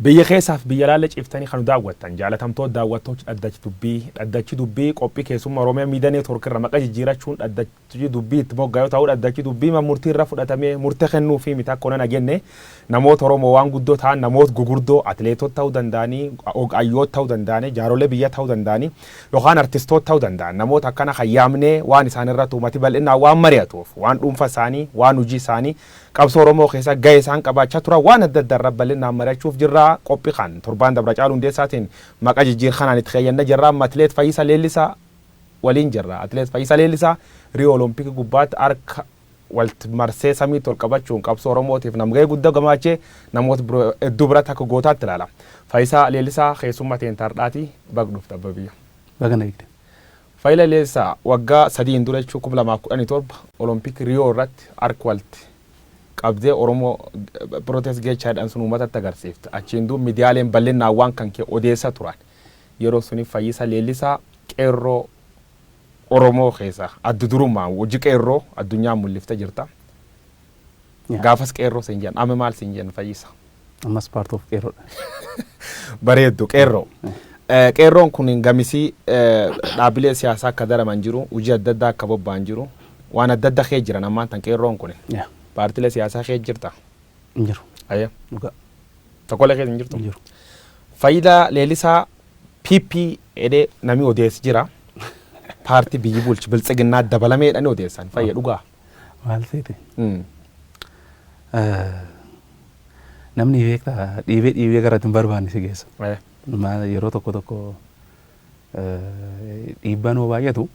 biyya keessaaf biyya laalle ciiftanii kan daawwattan jaalatamtoota daawwattoota dhaddachi dubbii qophii keessummaa Oromiyaa miidiyaa neetwoorkii irra maqaa jijjiirachuun dhaddachi dubbii itti moggaa yoo ta'u dhaddachi dubbii murtii irra fudhatamee murtee kennuu fi mita akkona nagenne namoota Oromoo waan guddoo ta'an namoota gugurdoo atileetota ta'uu danda'anii hayyoota ta'uu danda'anii jaarolee biyya ta'uu danda'anii yookaan artistoota ta'uu danda'an namoota akkana hayyaamnee waan isaan irratti uummati bal'inaan waan mari'atuuf waan dhuunfa isaanii waan hojii isaanii qabsoo Oromoo keessa gahee isaan qabaachaa turan waan adda addaa irra bal'inaan mari'achuuf jirra qophii kan torbaan dabra caalu hundeessaatiin maqaa jijjiir kanaan itti fayyadna jirra amma atileet Fayyisaa Leellisaa waliin jirra atileet Fayyisaa Leellisaa Riyoo Olompikii gubbaatti harka walitti marsee samii tol qabachuun qabsoo Oromootiif namgahee guddaa gamaachee namoota hedduu biratti akka gootaatti ilaala. Fayyisaa Leellisaa keessummaa ta'een tardhaati bagduuf dabba biyya. Bagana eegde. Fayyisaa Leellisaa waggaa 3 dura jechuun 2017 Olompikii Riyoo irratti harka walitti qabdee Oromoo protest geechaadhaan sun uummatatti agarsiifte. Achiin duub miidiyaaleen bal'inaan waan kan kee odeessaa turan. Yeroo suni Fayyisaa Leellisaa qeerroo Oromoo keessa adda durummaan hojii qeerroo addunyaan mul'iftee jirta. Gaafas qeerroo siin jedhan amma maal siin jedhan Fayyisaa? Ammas part of qeerroo. Bareeddu qeerroo. Qeerroon kun gamisii dhaabbilee siyaasaa akka daraman jiru, hojii adda addaa akka bobba'an jiru, waan adda addaa kee jiran ammaan tan qeerroon kun. Paartilee siyaasaa kee jirta? Injiru. Ayya. Dhugaa. Tokkolee kee injirtu? Injiru. Fayyisaa Leellisaa PP edee namni odeessi jira. Paartii biyyi bulchi biltsiginnaa dabalameedhaan odeessan fayya dhugaa. Maal seete? Namni beektaa dhiibee gara ittiin barbaanne si geessa. Yeroo tokko dhiibbaan hoo baay'atu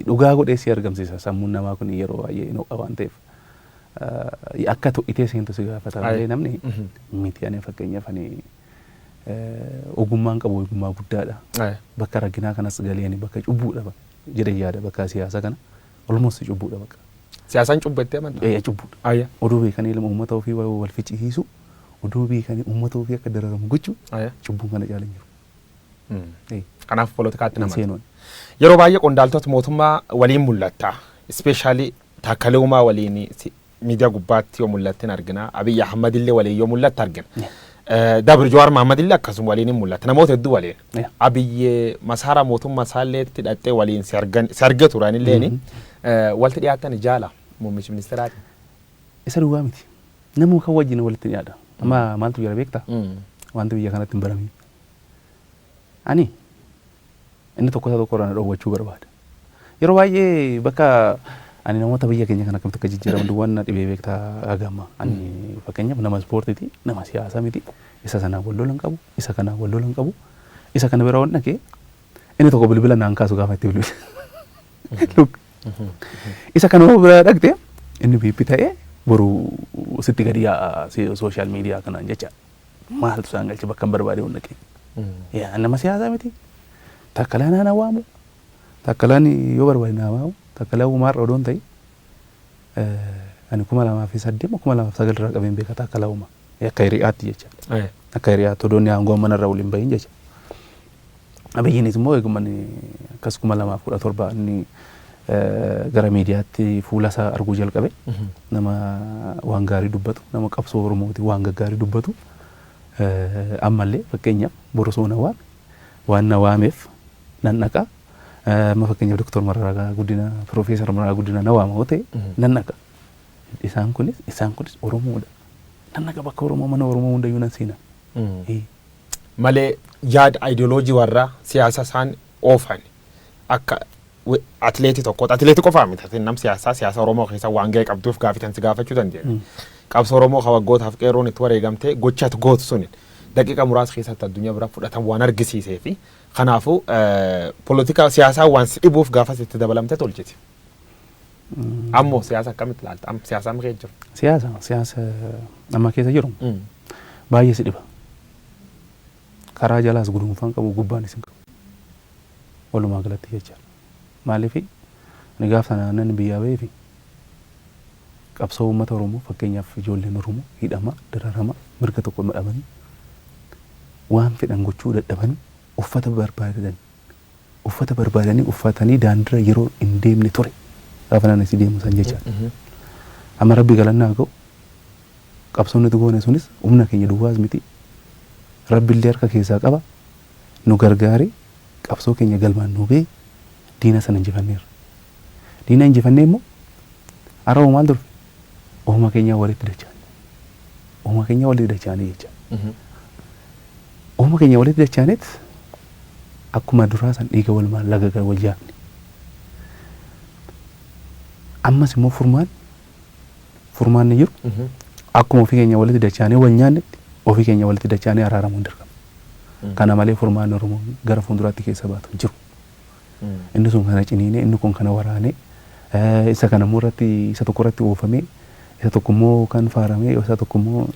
dhugaa godhee si argamsiisa sammuun namaa kun yeroo baay'ee hin ho'a waan ta'eef. Akka itee seentu si gaafata malee namni miti ani fakkeenyaaf ani ogummaan qabu ogummaa guddaadha. Bakka raginaa kanas galee bakka cubbuudha jedhee yaada bakka siyaasa kana olmoos cubbuudha bakka. Siyaasaan cubbattee amantaa? Cubbuudha. Oduu beekanii ilma uummata ofii wal ficcisiisu oduu beekanii uummata ofii akka dararamu gochuu cubbuun kana caalan jiru. Kanaaf poolitikaatti nama. Yeroo baay'ee qondaaltota mootummaa waliin mul'ata. Ispeeshaalii Taakkalee Uumaa waliin miidiyaa gubbaatti yoo mul'attin argina. Abiyyi Ahmad illee waliin yoo mul'atti argina. Dabri Jawaar Mahammad illee akkasuma waliin hin mul'ata. Namoota hedduu waliin. Abiyyi masaara mootummaa isaalleetti hidhattee waliin si arge turan illee walitti dhiyaatan jaala muummichi ministeeraati. Isa duwwaa miti. Namuu kan wajjin walitti dhiyaata. Amma maaltu jira beektaa? Wanti biyya kanatti hin baramiin. Ani inni tokko irraa dhoowwachuu barbaada. Yeroo baay'ee bakka ani namoota biyya keenya kana akkamitti akka jijjiiraman duwwaan na dhibee beektaa agama. Ani fakkeenyaaf nama ispoortiiti, nama siyaasaa miti. Isa sanaan wal lolan qabu, isa kanaan wal lolan qabu. Isa kana bira waan dhaqee inni tokko bilbila naan kaasu gaafa itti bilbila. Isa kana bira dhaqxee inni biippi ta'ee boru sitti gadi yaa'a sooshaal miidiyaa kanaan jecha maaltu isaan galche bakka hin barbaade waan dhaqee. Yaa nama siyaasaa miti. Taakkalaan ana waamu. Taakkalaan yoo barbaade na waamu. Taakkalaan Uumaarra odoon ta'e ani 2008 2009 irraa qabeen beeka Taakkalaa Uumaa akka hiriyaatti jecha. Akka hiriyaatti odoon aangoo manarra waliin bahin jecha. Abiyyiinis immoo eegumaan akkas 2017 inni gara miidiyaatti fuula isaa arguu jalqabe nama waan gaarii dubbatu nama qabsoo Oromooti waan gaggaarii dubbatu ammallee fakkeenyaaf Borosoona waan na waameef nan dhaqa. Ma fakkeenyaaf Dr. Mararaa Guddina, Profeesar Mararaa Guddina na waama ta'e nan dhaqa. Isaan kunis Oromoodha. Nan dhaqa bakka Oromoo mana Oromoo hundayyuu nan seena. Malee yaada ideoloojii warra siyaasa isaan oofan akka atileetii tokkooti. Atileetii qofaa miti. Nam siyaasa Oromoo keessa waan ga'ee qabduuf gaafitan si gaafachuu dandeenya. Qabsoo Oromoo waggootaaf qeerroon itti wareegamtee gochaatu gootu suni daqiiqa muraasa keessatti addunyaa bira fudhatan waan argisiisee fi kanaafuu poolitika siyaasaa waan si dhibuuf gaafas itti dabalamtee tolchiti. Ammoo siyaasa akkamitti ilaalta? Siyaasa amma keessa jiru? Siyaasa amma keessa jiru baay'ee si dhiba. Karaa jalaas gudunfaan qabu gubbaanis hin qabu. Walumaa galatti jecha. Maaliif ni gaafsa naannan biyyaa ba'ee fi qabsoo uummata Oromoo fakkeenyaaf ijoolleen Oromoo hidhama, dararama, mirga tokko madhabanii waan fedhan gochuu dadhabanii uffata barbaadanii uffatanii daandira yeroo hin deemne ture. Gaafa naan si deemu san jecha. Amma Rabbi galannaa ga'u qabsoon nuti goone sunis humna keenya duwwaas miti. rabbiillee harka keessaa qaba nu gargaare qabsoo keenya galmaan nu ga'e diina sana injifanneerra. Diina injifannee immoo har'a maal ture uumama keenya walitti dachaane. Uumama keenya walitti dachaane jecha. Uumama keenya walitti dachaaneet akkuma duraa san dhiiga walumaan laga wal jaafne. Ammas immoo furmaan ni jiru. Akkuma ofii keenya walitti dachaanee wal nyaannetti ofii keenya walitti dachaanee araaramuun dirqama. Kana malee furmaan Oromoo gara fuulduraatti keessa baatu jiru. Inni sun kana ciniinee inni kun kana waraanee isa kana irratti isa tokko irratti oofamee isa tokko immoo kan faaramee isa tokko immoo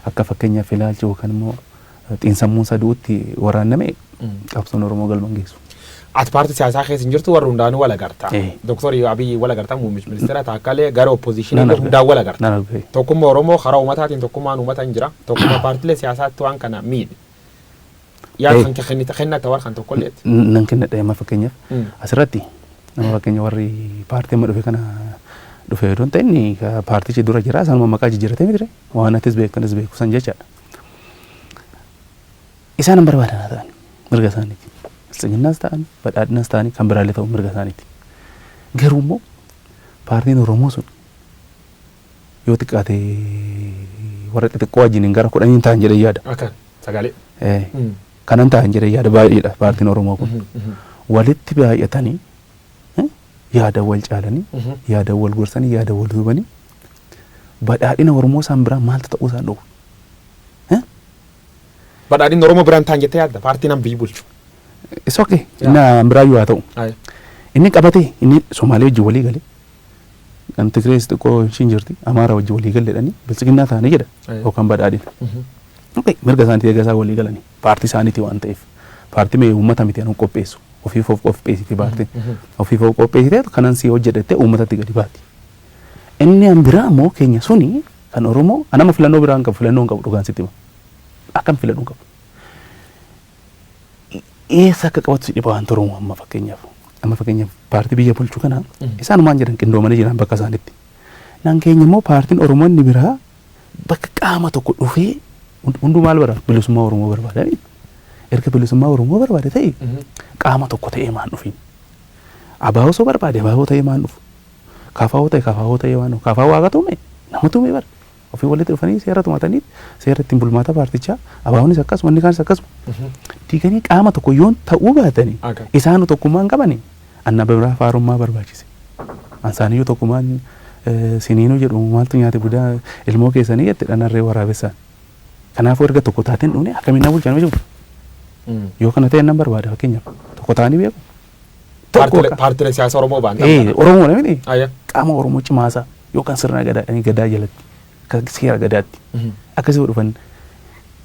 akka fakkeenyaaf ilaalcha yookaan immoo xiinsammuun saduutti waraanname qabsoon Oromoo galmaan geessu. Ati paartii siyaasaa keessa hin jirtu warri hundaanuu wal agarta. Doktor Abiy wal agarta muummichi ministeera taakkalee gara oppositionii hundaan wal agarta. Tokkummaa Oromoo karaa uummataatiin tokkummaan uummata hin jira. Tokkummaa paartiilee siyaasaatti waan kana miidhe. Yaada kan kennata waan kan tokkolleetti. Nan kennadha amma fakkeenyaaf asirratti nama fakkeenya warri paartii amma dhufe kana dhufe yoo ta'e paartichi dura jira isaan maqaa jijjiiratee miti waan atis beekanis beeku san jechaadha. Isaan barbaadan ta'an mirga isaaniiti. Biltsiginnaas ta'an badhaadhinaas ta'anii kan biraallee ta'u mirga isaaniiti. Garuu immoo paartiin Oromoo sun yoo xiqqaate warra xixiqqoo wajjiniin gara 10 ta'an jedhee yaada. Akka sagalee. Kanan ta'an jedhee yaada baay'eedha paartiin Oromoo kun. Walitti baay'atanii yaada wal caalanii yaada wal gorsanii yaada wal duubanii badhaadhina Oromoo isaan biraa maaltu ta'uu isaan dhowwu. Badhaadhina Oromoo biraan ta'an jettee yaadda paartiin an biyyi bulchu. It's okay. Inna biraayyuu haa ta'u. Inni qabatee inni Somaalee wajjin walii galee kan Tigrees xiqqoo ishiin jirti Amaara wajjin walii galleedhanii biltsiginnaa ta'anii jedha yookaan badhaadhina. Mirga isaaniitii eegasaa walii galanii paartii isaaniitii waan ta'eef paartii mee uummata miti anu qopheessu ofiif of qopheessiti paartiin ofiif of qopheessitee kanan si hojjetettee uummatatti gadi baati. Inni an biraa immoo keenya suni kan Oromoo anama filannoo biraan qabu filannoo hin qabu dhugaan sitti hima. Akkam filannoo qabu. Eessa akka qabatu dhibaa waan Oromoo amma fakkeenyaaf paartii biyya bulchu kana isaan maan jedhan qindoomanii jiran bakka isaanitti. Naan keenya immoo paartiin Oromoo inni biraa bakka qaama tokko dhufee hunduu maal bara bilisummaa Oromoo barbaada. Erga bilisummaa Oromoo barbaade ta'e qaama tokko ta'ee maan dhufiin. Abaa'oo osoo barbaade abaa'oo ta'ee maan dhufu. Kafaa'oo ta'ee waan dhufu. Kafaa'oo waaqa tuume nama tuume bara. Ofii walitti dhufanii seera tumatanii seera ittiin bulmaata paartichaa abaa'oonis akkasuma inni kaanis akkasuma. Diiganii qaama tokko yoon ta'uu baatanii isaan tokkummaan qabanii anna biraa faarummaa barbaachise. Ansaaniyyuu tokkummaan siniinuu jedhu maaltu nyaate budaa ilmoo keessanii jette dhanarree waraabessan. Kanaafuu erga tokko taateen dhuunee akkamiin na bulchan jiru. Yoo kana ta'e nan barbaada fakkeenyaaf tokko ta'anii beeku. Paartiilee siyaasa Oromoo baan. Oromoo namni qaama Oromoo cimaasaa yookaan sirna gadaa jalatti akka seera gadaatti akkasii dhufan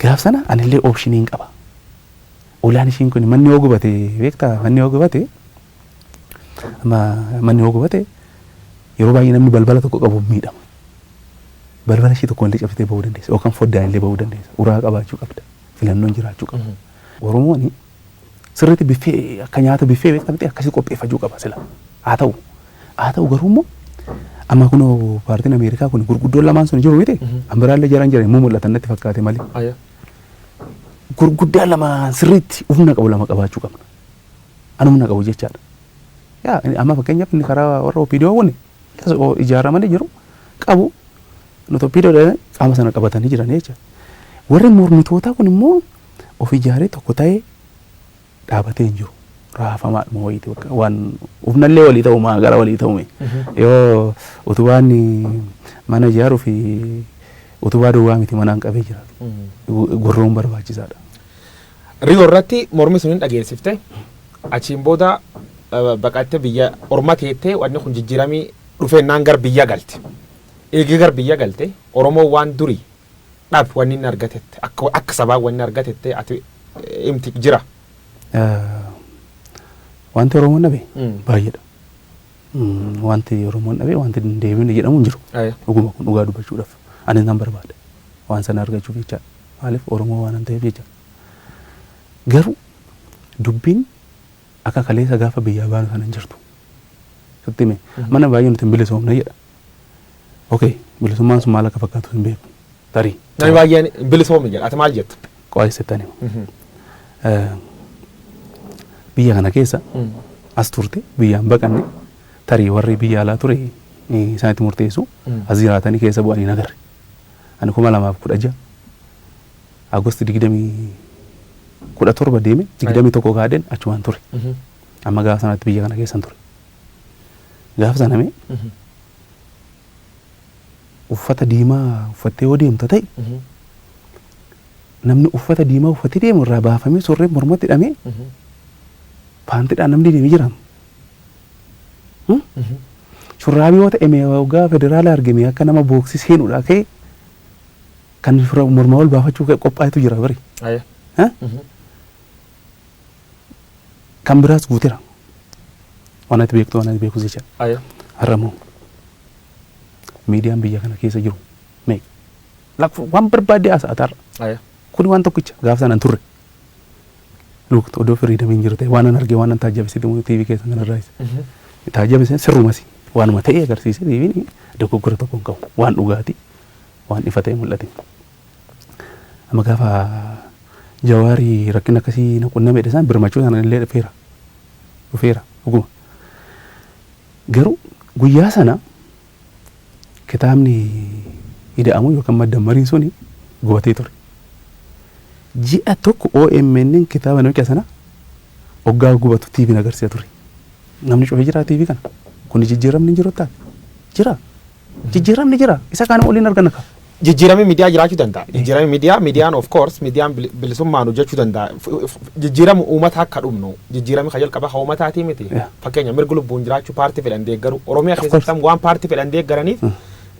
gaaf sana anillee oopshiniin qaba. Ulaan ishiin kun manni yoo gubate beektaa manni yoo gubate yeroo baay'ee namni balbala tokko qabu miidhama. Balbala ishii tokko illee cabsitee bahuu dandeessa yookaan foddaan illee bahuu dandeessa. Uraa qabaachuu qabda. Filannoon jiraachuu qaba. Oromoon sirriitti biffee akka nyaata biffee beektamti akkasii qopheeffachuu qaba sila. Haa ta'u garuu immoo amma kunoo paartiin Ameerikaa kun gurguddoon lamaan sun jiru miti. Ambiraallee jaran jiran immoo mul'atan natti fakkaate malee. Gurguddaan lama sirriitti humna qabu lama qabaachuu qabna. Ani humna qabu jechaadha. Amma fakkeenyaaf inni karaa warra OPDO kun ijaaramanii jiru qabu. Nuti OPDO qaama sana qabatanii jiran jecha. Warri mormitootaa kun immoo of ijaaree tokko ta'ee dhaabatee hin jiru. Raafamaadhuma wayiiti waan humnallee walii ta'u gara walii ta'ume. Yoo utubaan mana ijaaruu fi utubaa duwwaa miti manaan qabee jira. Gurroon barbaachisaadha. Riyoo irratti mormi sun hin dhageessifte achiin booda baqattee biyya orma teettee wanni kun jijjiiramii dhufeennaan gar biyya galte. Eegee gar biyya galte Oromoo waan durii dhaab wanni inni argatette akka sabaa wanni argatette ati himti jira. Wanti Oromoon dhabe baay'eedha. Wanti Oromoon dhabe wanti deebiin jedhamu hin jiru. Dhuguma kun dhugaa dubbachuudhaaf ani nan barbaada. Waan sana argachuuf jecha maaliif Oromoo waan ta'eef jecha. Garuu dubbiin akka kaleessa gaafa biyyaa baanu sana hin jirtu. Sitti hime mana baay'ee nuti hin bilisoomne jedha. Okay bilisummaan sun maal akka fakkaatu hin beeku. tarii. Namni baay'een bilisoomni jedha. Ati maal jettu? Qo'eessitanii. Biyya kana keessa as turte biyyaan baqanne tarii warri biyya alaa ture isaanitti murteessu as jiraatanii keessa bu'anii nagarre. Ani 2016 Agosti 17 deeme 21 gaadeen achumaan ture. Amma gaafa sanatti biyya kana keessan ture. Gaafa saname uffata diimaa uffattee yoo deemtu ta'e namni uffata diimaa uffatee deemu irraa baafamee surreen mormatti hidhamee paantiidhaan namni deemee jiraam. Shurraabii yoo ta'e waggaa federaalaa argame akka nama booksii seenuudhaa ka'e kan morma wal baafachuu qophaa'etu jira bari. Kan biraas guuteera. Wanati beektu wanati beeku jecha. Har'amoo miidiyaan biyya kana keessa jiru mee waan barbaade asaatarra. Kuni waan tokkicha gaafa sanaan turre. Lukti odoo firiidamiin jiru ta'e waan an argee waan an taajjabisiite TV keessa kanarraayis. Taajjabisiin sirrumasi waanuma ta'e agarsiise TV'n dogoggora tokko hin qabu waan dhugaati waan ifa ta'e mul'ate. Amma gaafa Jawaarii rakkina akkasii na qunnamedha isaan birmachuu sana illee dhufeera dhuguma. Garuu guyyaa sana kitaabni ida'amu yookaan maddammariin suni gubatee ture. Ji'a tokko OMN kitaaba namicha sana hoggaa gubatu TV'n agarsiisa ture. Namni cufee jira TV kana. Kun jijjiiramni jiru taate. Jira. Jijjiiramni jira. Isa kana waliin arganna ka. Jijjiiramni miidiyaa jiraachuu danda'a. Jijjiiramni miidiyaan of course miidiyaan bilisummaan hojjechuu danda'a. Jijjiiramni uummata akka dhumnu jijjiiramni kan jalqaba haa uummataatii miti. Fakkeenya mirga lubbuun jiraachuu paartii fedhan deeggaru Oromiyaa keessatti waan paartii fedhan deeggaraniif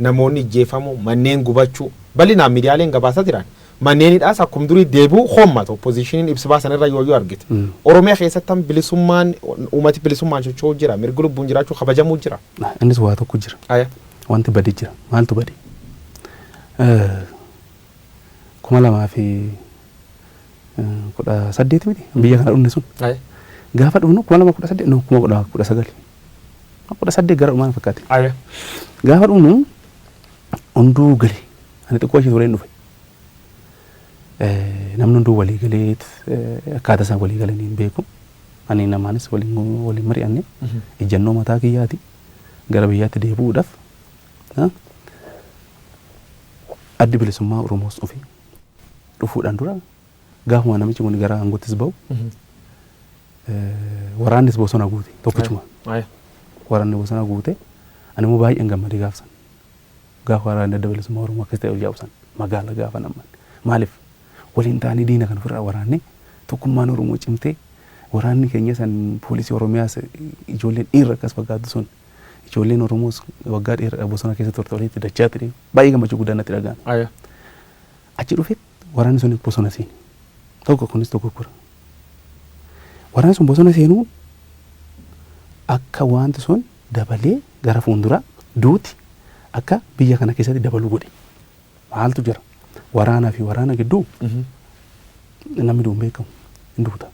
namoonni ijjeefamuu manneen gubachuu bal'inaan miidiyaaleen gabaasaa jiran. Manneenidhaas akkuma durii deebi'uu hoommatu opposiishiniin ibsa baasan irra yoo argite. Oromiyaa keessatti bilisummaan uummati bilisummaan socho'uu jira mirga lubbuun jiraachuu kabajamuu jira. Innis waa tokko jira. Wanti badee jira. Maaltu badee? 2018 miti biyya kana dhumne sun. Gaafa dhumnu 2018 no 2019. 2018 gara dhumaan fakkaate. Gaafa dhumnu hunduu galee ani xiqqoo ishee tureen dhufe. Namni hunduu walii galee akkaataa isaan walii galanii hin beeku. Ani namaanis waliin mari'anne ejjennoo mataa kiyyaati gara biyyaatti deebi'uudhaaf addi bilisummaa Oromoos dhufuudhaan dura gaafuma namichi kun gara aangoottis ba'u waraannis bosona guute tokkichuma. Waraanni bosona guute ani immoo baay'een gammadee gaafsan. Gaafa waraanni adda bilisummaa Oromoo akkas ta'e hojjaabsan magaala gaafa namman. Maaliif waliin ta'anii diina kan ofirraa waraanne tokkummaan Oromoo cimtee waraanni keenya san poolisii Oromiyaas ijoolleen dhiirra akkas fakkaatu sun ijoolleen Oromoos waggaa dheeraa bosona keessa turte walitti dachaa ture baay'ee gammachuu guddaa natti dhaga'ame. Achi dhufee waraanni sun bosona seene tokko kunis tokko kura. Waraanni sun bosona seenuu akka wanti sun dabalee gara fuulduraa duuti akka biyya kana keessatti dabaluu godhe. Maaltu jira? Waraanaa fi waraana gidduu namni duun beekamu hin duuta.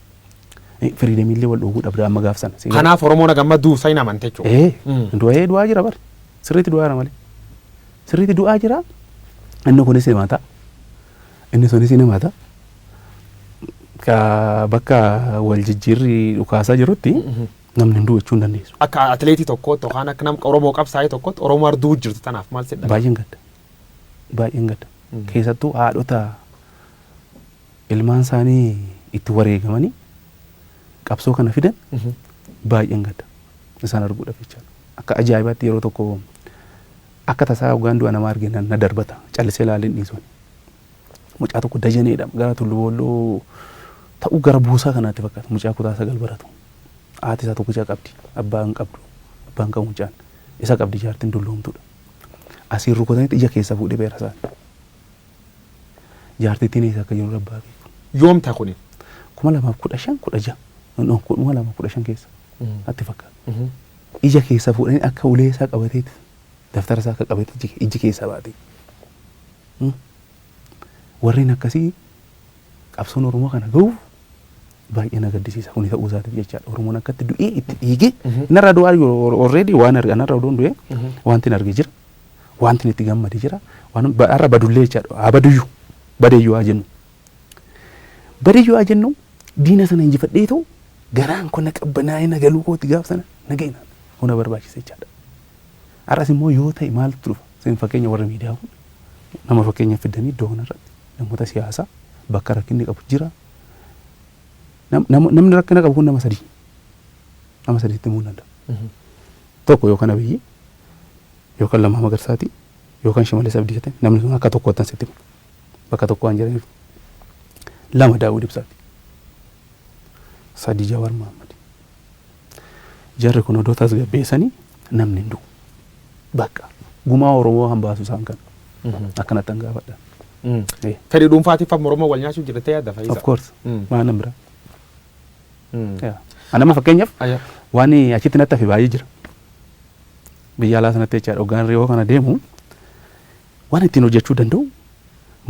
Firiidamii illee wal dhuguu dhabda amma gaaf sana. Kanaaf Oromoon gammaduu sayin amante jechuudha. Du'aa jira bari. Sirriitti du'aa jira malee. Sirriitti du'aa jira. Inni kunis ni maata. Inni sunis ni maata. Bakka wal jijjiirri dhukaasaa jirutti namni hin du'achuu hin dandeessu. Akka atileetii tokkootti yookaan akka nama Oromoo qabsaa'ee tokkootti Oromoo arduu jirtu tanaaf maal sedha? Baay'een gadda. Baay'een gadda. Keessattuu haadhota ilmaan isaanii itti wareegamanii qabsoo kana fidan baay'een gadda. Isaan arguudhaaf jecha. Akka ajaa'ibaatti yeroo tokko akka tasaa hoggaan du'a namaa argina na darbata. Callisee ilaaleen dhiisuun. Mucaa tokko dajaneedha. Gara Tulluu Booloo ta'uu gara buusaa kanaatti fakkaata. Mucaa kutaa 9 baratu. Haati isaa tokkicha qabdi. Abbaa hin qabdu. Abbaan qabu mucaan. Isa qabdi jaartiin dulloomtuudha. Asiin rukutanii ija keessa fuudhee beera isaa. Jaartittiin isa akka jiru abbaa beeku. Yoom ta'a kuni? 2015 2015 keessa. Atti fakkaata. Ija keessa fuudhanii akka ulee isaa qabateeti. Daftara isaa akka qabateeti iji keessa baatee. Warreen akkasii qabsoon Oromoo kana ga'uuf baay'ee na gaddisiisa. Kuni ta'uu isaatiif jechaadha. Oromoon akkatti du'ee itti dhiigee narra du'aa already waan argan narra odoon du'ee wanti argee jira. wanti itti gammade jira waan arra badullee jechaadha badeeyyuu haa jennu diina sana injifadhee ta'u garaan kun qabbanaa'ee nagaluu kooti gaaf sana nageenaan hunda barbaachisa jechaadha. Arras immoo yoo ta'e maaltu dhufa sin fakkeenya warra miidiyaa kun nama fakkeenya fidanii iddoo kanarratti namoota siyaasaa bakka rakkinni qabu jira. Namni rakkina qabu kun nama sadiitti himuu danda'a. Tokko yookaan Abiyyi yookaan Lammaa Magarsaati yookaan Shimallis Abdiisaati namni sun akka tokko sitti himu bakka tokko waan jiraniif. Lama Daawud Ibsaati. Sadi Jawaar Mohammad. Jarri kun odoo tasgabbeessanii namni hin du'u. Bakka gumaa Oromoo hambaasu isaan kana. Akkanatti hin gaafadha. Fedhii dhuunfaatiif amma Oromoo wal nyaachuu jirtee yaadda Fayyisaa? Of course. Maal biraa. Anama fakkeenyaaf waan achitti natti hafe baay'ee jira. Biyya alaa sanatti jechaadha hoggaan yoo kana deemu waan ittiin hojjechuu danda'u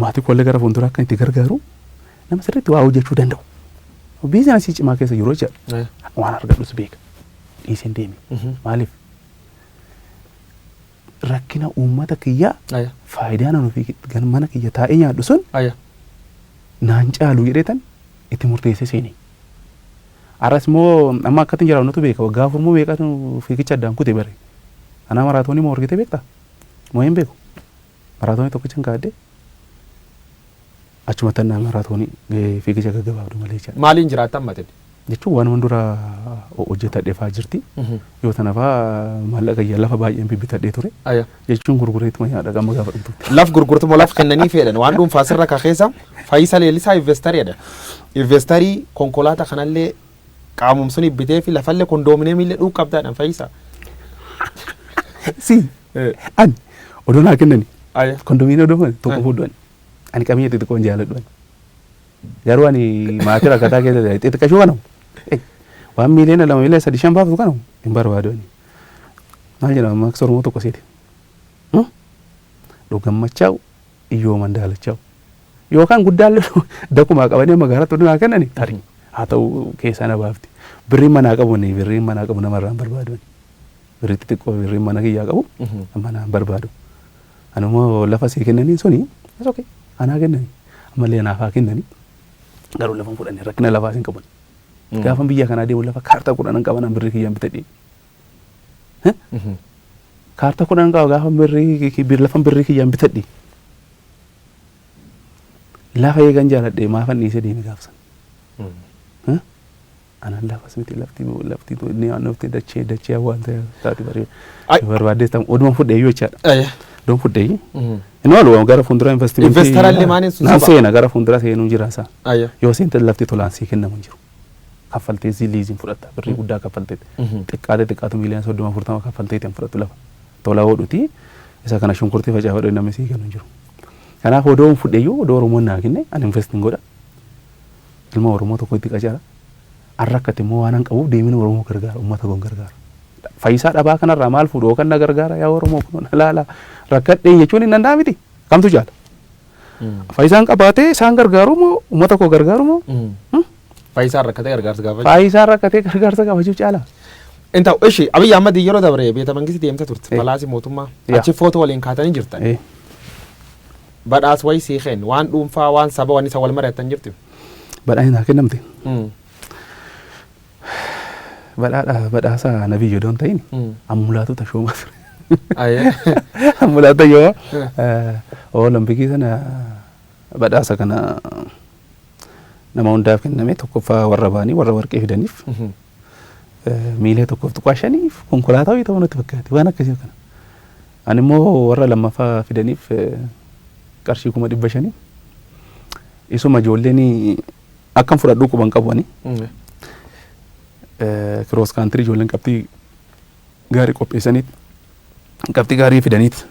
maatii kollee gara fuulduraa akka itti gargaaru nama sirriitti waa hojjechuu danda'u. Biizinasii cimaa keessa yeroo jedhu waan argadhus beeka. Dhiiseen deeme. Maaliif? Rakkina uummata kiyyaa faayidaa nan ofii mana kiyya taa'ee nyaadhu sun naan caalu jedheetan itti murteessee seeni. Arras immoo amma akkatiin jiraatu beeka waggaa afurmoo beekatu fiigicha addaan kute bare. Anaa maraatoonii moo argite beektaa? Moo hin beeku? Maraatoonii tokkichaan kaadde achumatti annaa maraatoonii fiigicha gaggabaabdu malee jechaadha. Maaliin jiraattan matee? Jechuun waan hundura hojjetadheefaa jirti. Yoo tanafaa maallaqa iyyaa lafa baay'een bibbitadhee ture. Jechuun gurgureetuma nyaadha gama gaafa dhumtutti. Laf gurgurtuma laf kennanii fedhan waan dhuunfaa sirra kakeessa Fayyisaa Leellisaa investariidha. Investarii konkolaataa kanallee qaamumsuun bitee fi lafallee kondoomineemillee dhuu qabdaadhaan Fayyisaa. Si ani odoo naa kennani kondoomineemii odoo tokko fuudhan ani qabiyyee xixiqqoon jaaladhu. Garuu ani maatii rakkataa keessa xixiqqashuu kanamu waan miiliyoona 2 miiliyoona 3 5 baaftu kanamu hin barbaadu. Maal jedhama maqsa Oromoo tokko seeti. Dhugammachaa'u iyyoo mandaalachaa'u yookaan guddaallee dakumaa qabanii magaalaatti oduu naa kennani tarii haa ta'u keessaa na baafti. Birriin manaa qabu namarraa hin barbaadu. Birrii xixiqqoo birriin mana kiyyaa qabu manaa hin barbaadu. Anummoo lafa sii kennanii suni anaa kennanii ammallee anaaf haa kennanii garuu lafa fudhanii rakkina lafaa hin qaban. Gaafa biyya kanaa deemu lafa kaartaa 10 qaban birrii kiyyaan bitadhee. Kaartaa 10 qaba gaafa birrii kiyyaan bitadhee. Lafa eegan jaaladhee maafan dhiisee deeme gaafsan. Anaan lafas miti lafti ni aanofte dachee waan taate barbaaddees ta'u odumaan fudhee jechaadha. Don fudhee. Inoo gara fuuldura investimentii. Investarallee maaniin sun naan seena gara fuuldura seenuu jira isaa. Yoo seente lafti tolaan sii kennamu hin jiru. Kaffaltee liiziin fudhatta birrii guddaa kaffalteeti. Xiqqaatu miiliyoona 30-40 kaffalteetiin fudhattu lafa. Tolaa oduuti isa kana shunkurtii facaafadhu namni sii kennu hin jiru. Kanaaf odoo fudheeyyuu odoo Oromoon naa kenne ani investiin godha. Ilma Oromoo tokko itti qacaara. Arrakkate immoo waan qabuuf deemina Oromoo gargaara uummata kun gargaara. Fayyisaa dhabaa kanarraa maal fuudhoo kan na gargaara yaa Oromoo kun laala rakkadhee jechuun hin danda'amne miti kamtu jaala. Fayyisaan qabaatee isaan gargaaru moo uummata koo gargaaru moo? Fayyisaan rakkatee gargaarsa gaafachuu. Fayyisaan rakkatee gargaarsa gaafachuu caala. Inta ishi Abiyyi Ahmad yeroo dabre beeta mangisti deemte turte balaasi mootummaa achi footoo waliin kaatanii jirtan. Badhaas wayi sii keen waan dhuunfaa waan saba waan isa wal mari'atan jirti. Badhaan naa kennamte. Badhaasa Nabiyyu doon ta'in ammulaatu tashoomaa ture. Ammulaata yoo Olompikii sana badhaasa kana nama hundaaf kenname tokkoffaa warra baanii warra warqee fidaniif miilee tokkoof tuqaa shaniif konkolaataa wayii ta'uu natti fakkaate waan akkasii kana. Ani immoo warra lammaffaa fidaniif qarshii 500 isuma ijoolleen akkam fudhadhuu quban qabu ani. Cross country ijoolleen qabxii gaarii qopheessaniit qabxii gaarii fidaniit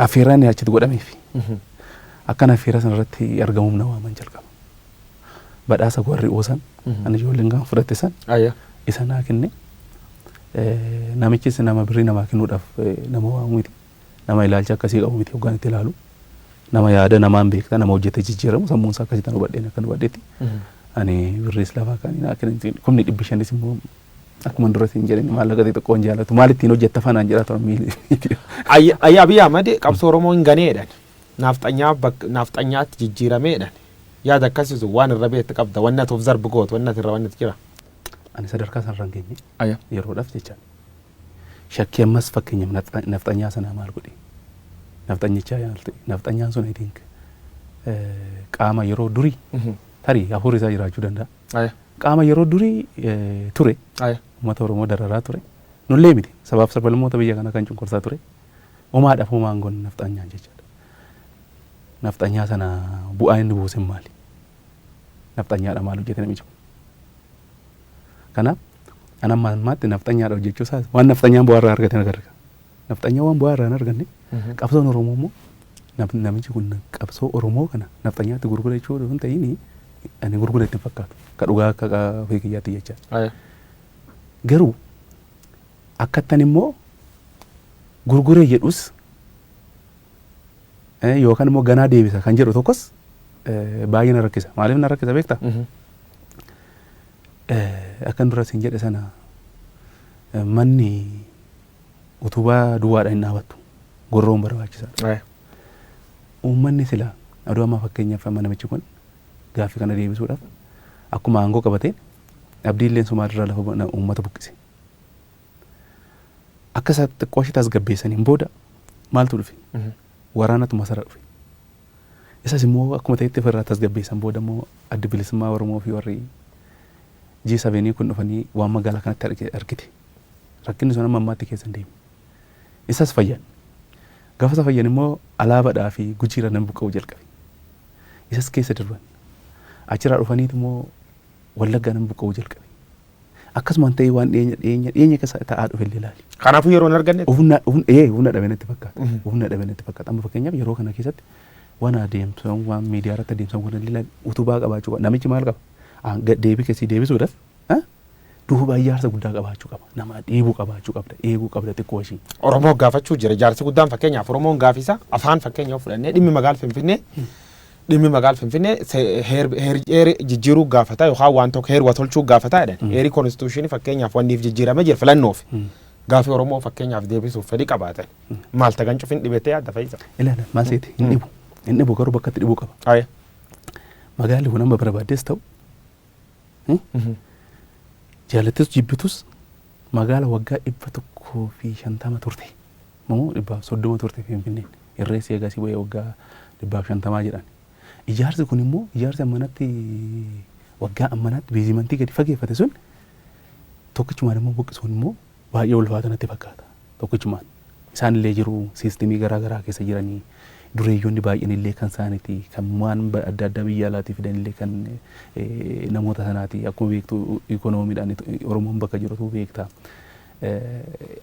affeeraan achitti godhameef akkan affeera sana irratti argamuuf na waaman jalqaba. Badhaasa warri oosan ani ijoolleen gaafa fudhatte san isa naa kenne namichis nama birrii namaa kennuudhaaf nama waamu miti nama ilaalcha akkasii qabu miti hoggaan itti ilaalu nama yaada namaan beekta nama hojjete jijjiiramu sammuun isaa akkasitti nu badheen akka nu badheetti. Ani birrii lafaa kan naa kennan kumni 500 immoo akkuma duratti hin jedhani maallaqa xixiqqoon jaalatu maal ittiin hojjetta fanaan jedha ture miili. Ayyaa Abiy Ahmed qabsoo Oromoo hin ganeedhan naafxanyaatti jijjiirameedhan yaada akkasiisu waan irra beekte qabda wanni ati of zarbi gootu wanni ati irra wanni jira. Ani sadarkaa sanarraan geenye yeroodhaaf jechaan shakkii ammas fakkeenyaaf nafxanyaa sanaa maal godhe nafxanyichaa yaalte nafxanyaan sun I think qaama yeroo durii tarii hafuurri isaa jiraachuu danda'a. Qaama yeroo durii ture uummata Oromoo dararaa ture nullee miti sabaaf sablammoota biyya kana kan cunqursaa ture homaadhaaf homaan goon nafxanyaan jechaadha. Nafxanyaa sana bu'aa inni buusin maali? Nafxanyaadha maal hojjete namichi kun? Kanaaf ana ammaatti nafxanyaadha hojjechuu isaas waan nafxanyaan bu'aa irraa argate agarra. Nafxanyaa waan bu'aa irraa hin arganne qabsoon Oromoo immoo namichi kun qabsoo Oromoo kana nafxanyaatti gurgura jechuudha hin ta'in ani gurgura itti fakkaatu ka dhugaa akka feekiyyaatti jecha. Garuu akkattan immoo gurguree jedhus yookaan immoo ganaa deebisa kan jedhu tokkos baay'ee na rakkisa. Maaliif na rakkisa beektaa? Akkan duras hin jedhe sana manni utubaa duwwaadha hin dhaabattu gorroon barbaachisaadha. Uummanni silaa aduu ammaa fakkeenyaaf amma namichi kun gaaffii kana deebisuudhaaf akkuma aangoo qabatee abdiilleen Somaaliirraa lafa uummata buqqise. Akka isaa xiqqoo ishee tasgabbeessaniin booda maaltu dhufe? Waraanatu masara dhufe. Isas immoo akkuma ta'etti ofirraa tasgabbeessan booda immoo adda bilisummaa Oromoo fi warri G7 kun dhufanii waan magaalaa kanatti argite. Rakkinni sun amma ammaatti keessa hin deemu. Isas fayyan. Gaafa isa fayyan immoo alaabaadhaa fi gujiirra nan buqqa'uu jalqabe. Isas keessa darban. Achirraa dhufaniit immoo Wallaggaa nan buqqa'uu jalqabe. Akkasumaan ta'ee waan dhiyeenya keessa ta'aa dhufe illee ilaali. Kanaafuu yeroo hin arganne humna dhabee natti fakkaata. Humna dhabee natti fakkaata. Amma fakkeenyaaf yeroo kana keessatti waan adeemsan waan miidiyaa irratti adeemsan waan illee utubaa qabaachuu qaba. Namichi maal qaba? Deebii keessii deebisuudhaaf duuba ijaarsa guddaa qabaachuu qaba. Nama dhiibuu qabaachuu qabda. Eeguu qabda xiqqoo ishii. Oromoo gaafachuu jira. Ijaarsi guddaan fakkeenyaaf Oromoon gaafisa afaan fakkeenyaaf fudhannee dhimmi magaala Finfinnee heer jijjiiruu gaafata yookaan waan tokko heer watolchuu gaafata jedhan. Heeri konstituushinii fakkeenyaaf wanniif jijjiiramee jira filannoof. Gaafii Oromoo fakkeenyaaf deebisuuf fedhii qabaatan. Maal tagan cufin dhibettee yaadda fayyisa. Ilaala maal seeti hin dhibu. Hin dhibu garuu bakka itti dhibuu qaba. Magaalli kun amma barbaaddes ta'u jaalattus jibbitus magaala waggaa 150 turte. Moo 130 turte Finfinneen. Irreessi eegasii bu'ee waggaa 150 jedhan. Ijaarsi kun immoo ijaarsi ammanatti waggaa ammanatti beezimantii gadi fageeffate sun tokkichumaan immoo buqqisuun immoo baay'ee ulfaata natti fakkaata. Tokkichumaan isaan illee jiru siistemii garaa garaa keessa jiranii dureeyyoonni baay'een illee kan isaaniiti kan waan adda addaa biyya alaatii fidan illee kan namoota sanaati akkuma beektu ikoonomiidhaan Oromoon bakka jirutu beekta.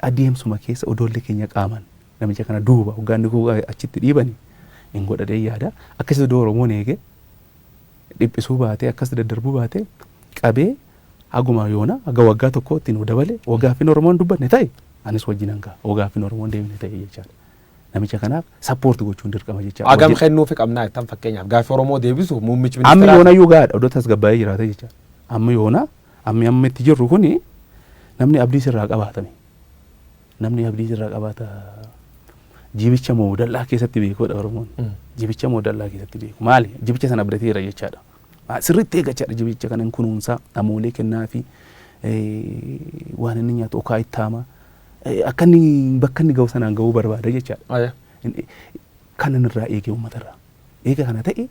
Adeemsuma keessa odoollee keenya qaaman namicha kana duuba hoggaanni kuu achitti dhiibanii hin godhadhee yaada akkasii odoo Oromoon eege dhiphisuu baatee akkas daddarbuu baatee qabee haguma yoona haga waggaa tokko ittiin dabale waggaafin Oromoon dubbanne ta'e anis wajjin hanga waggaafin Oromoon deemne ta'e jechaadha. Namicha kanaaf sappoorti gochuun dirqama jechaadha. Agam kennuufi qabnaa ittaan fakkeenyaaf gaaffii Oromoo deebisu muummichi ministeeraa. Amma yoona iyyuu gaadha odoo tasgabbaa'ee jiraate jechaadha. Amma yoona amma itti jirru kuni namni abdii sirraa qabaatame. Namni abdii sirraa qabaata. Jibicha moo dallaa keessatti beekuudha Oromoon. Jibicha moo dallaa keessatti beeku. Maali? Jibicha sana abdateera jechaadha. Sirriitti eeggachaadha jibicha kana kunuunsaa namoolee kennaa fi waan inni nyaatu okaa ittaama. Akka inni bakka inni ga'u sanaan ga'uu barbaada jechaadha. Kan inni irraa eegee uummatarraa. Eega kana ta'e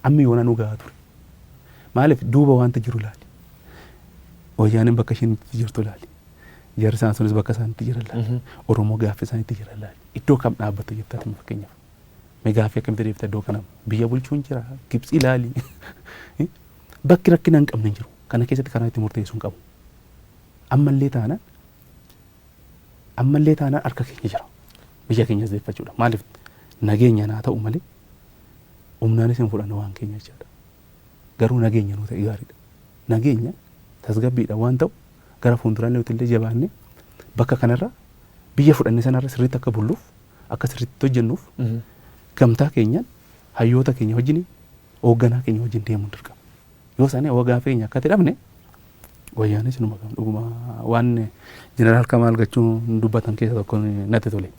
amma yoona nu gahaa ture. Maaliif duuba waanta jiru laali. Wayyaaniin bakka isheen itti jirtu laali. Jarri isaan sunis bakka isaan itti jiran laali. Oromoo gaaffii isaan itti jiran laali. Iddoo kam dhaabbattu jettaati fakkeenyaaf. Mee gaaffii akkamitti deebita iddoo kanam biyya bulchuun jira Gibxii ilaali. Bakki rakkina hin qabne jiru. Kana keessatti kanaa itti murteessuun qabu. Ammallee taanaan harka keenya jira. Biyya keenyas deeffachuudha. Maaliif nageenya naa ta'u malee humnaanis hin fudhanna waan keenya jechaadha. Garuu nageenya nuu ta'e gaariidha. Nageenya tasgabbiidha waan ta'u gara fuulduraan illee jabaanne bakka kanarra biyya fudhanne sanarra sirriitti akka bulluuf akka sirriitti hojjennuuf gamtaa keenyaan hayyoota keenya wajjin hoogganaa keenya wajjin deemuun dirqama. Yoo isaanii hoggaa keenya akka ta'e Wayyaanee sinuma kam dhuguma waan jeneraal Kamaal Gachuun dubbatan keessa tokko natti tole.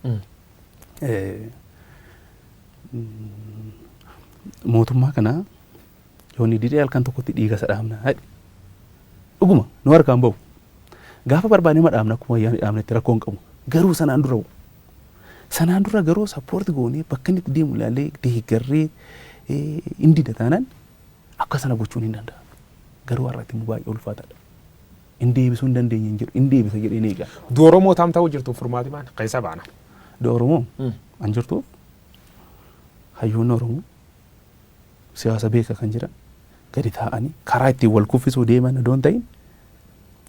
Mootummaa kana yoonni didee halkan tokkotti dhiiga isa dhaabna haadhi. Dhuguma nu harkaan bahu. Gaafa barbaadee madhaabna akkuma wayyaanee dhaabnetti rakkoo hin qabu. Garuu sanaan dura sanaan dura garuu sappoorti goonee bakka inni itti deemu ilaalee deeggarree indi dataanaan akka sana gochuun hin danda'amu. Garuu har'atti immoo baay'ee ulfaataadha. Inni deebisuu hin dandeenye hin jiru. Inni deebisa jedhee ni eega. Dooromoo taam ta'uu jirtu furmaati maal keessa baana. Dooromoo an jirtuuf hayyoonni Oromoo siyaasa beeka kan jiran gadi taa'anii karaa ittiin wal kuffisuu deeman adoon ta'in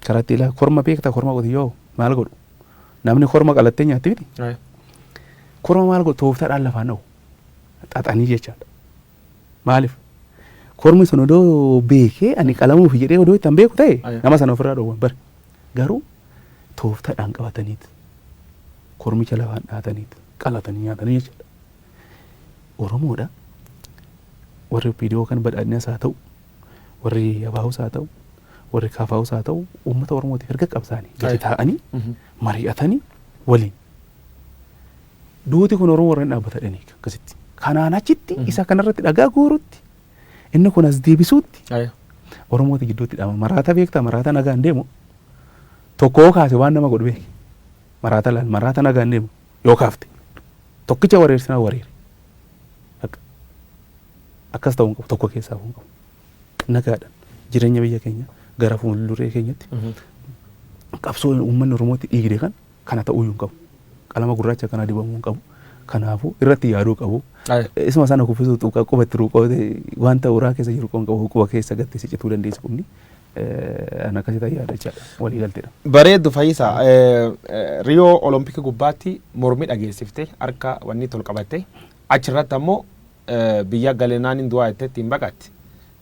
karaa itti ilaa korma beekta korma qotiyyoo maal godhu namni korma qalattee nyaatti miti. Korma maal godhu tooftaadhaan lafaan dha'u xaxanii jechaadha. Maaliif? Kormi sun odoo beekee ani qalamuuf jedhee odoo itti beeku ta'e nama sana ofirraa dhowwan bare. Garuu tooftaadhaan qabataniiti kormicha lafaan dhaataniiti qalatanii nyaatanii jechaadha. Oromoodha. Warri viidiyoo kan badhaadhinas haa ta'u warri abaa'us haa ta'u warri kaafaa'us haa ta'u uummata Oromootiif erga qabsaanii gadi taa'anii mari'atanii waliin. Duuti kun Oromoo warreen dhaabbatadhanii akkasitti. Kanaan achitti isa kanarratti dhagaa guurutti inni kun as deebisuutti Oromooti gidduutti dhaama. Maraata beektaa maraata nagaan deemu tokkoo kaase waan nama godhu beeke. Maraata laal maraata nagaan deemu yoo kaafte tokkicha wareersinaa wareere. Akkas ta'uu hin qabu tokko keessaa hin qabu. Nagaadhaan jireenya biyya keenya gara fuulduree keenyatti qabsoo uummanni Oromootti dhiigde kan kana ta'uu hin qabu. Qalama gurraacha kana dibamuu hin qabu. Kanaafuu irratti yaaduu qabu. Isuma sana kuffisuu tuqaa qubatti ruuqoote wanta uraa keessa jiru qoon qabu quba keessa gattee siqituu dandeessu qubni. Ana akkasitti yaadachaadha walii galteedha. Bareeddu Fayyisaa Riyoo Olompikii gubbaatti mormii dhageessiftee harka wanni tol qabattee achirratti ammoo biyya galeenaan hin du'aa itti hin baqatti.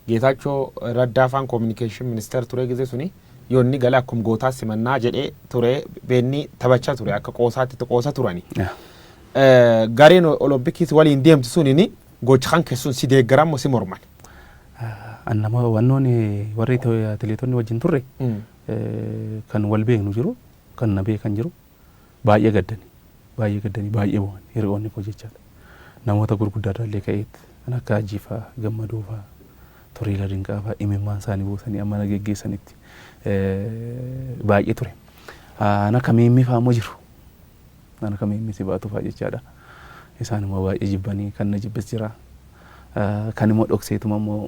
Geetaachoo Raddaa afaan kominikeeshin ministeer ture gisee suni yoonni galee akkuma gootaa simannaa jedhee ture beenni taphachaa ture akka qoosaatti itti qoosa turani. Gareen Olompikiis waliin deemtu sunini gocha kan keessuun si deeggaramu si morman. Annama wannoonni warri atileetonni wajjin turre kan wal beeknu jiru kan na beekan jiru baay'ee gaddani baay'ee bo'an hiriyoonni koo jechaadha. Namoota gurguddaadhaallee ka'eetti kan akka Ajjiifaa Gammaduufaa Turiila Dinqaafaa imimmaan isaanii buusanii amma na geggeessanitti baay'ee ture. Ana kamiimmi fa'amoo jiru. Ana kamiimmi si baatu fa'a jechaadha. Isaan immoo baay'ee jibbanii kan na jibbis jira. Kan immoo dhokseetuma immoo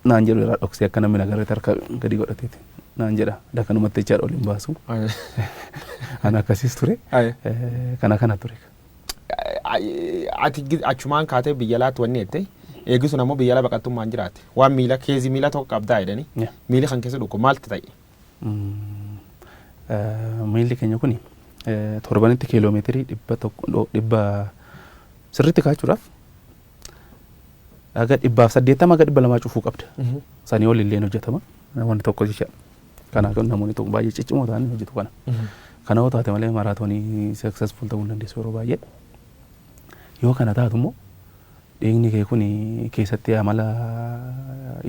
naan jedhu irraa dhoksee akka namni nagarreetti harka gadi godhateeti naan jedha dakkanumatti jechaadha ol hin baasu. Ana akkasiis ture. Kana ture. Ati achumaan kaatee biyya laatti wanni jettee eegisuun ammoo biyya laa baqattummaan jiraate waan miila keezii miila tokko qabdaa jedhanii miili kan keessa dhukku maalti ta'e? Miilli keenya kuni torbanitti kiiloomeetirii 100 sirriitti kaachuudhaaf aga 180 aga 200 cufuu qabda. Sanii ol illee hojjetama wanti tokko jecha kanaaf namoonni tokko baay'ee ciccimoo ta'anii hojjetu kana. Kana yoo taate malee maraatoonii successful ta'uu hin dandeessu yeroo baay'ee. Yoo kana taatu immoo dhiigni kee kun keessatti amala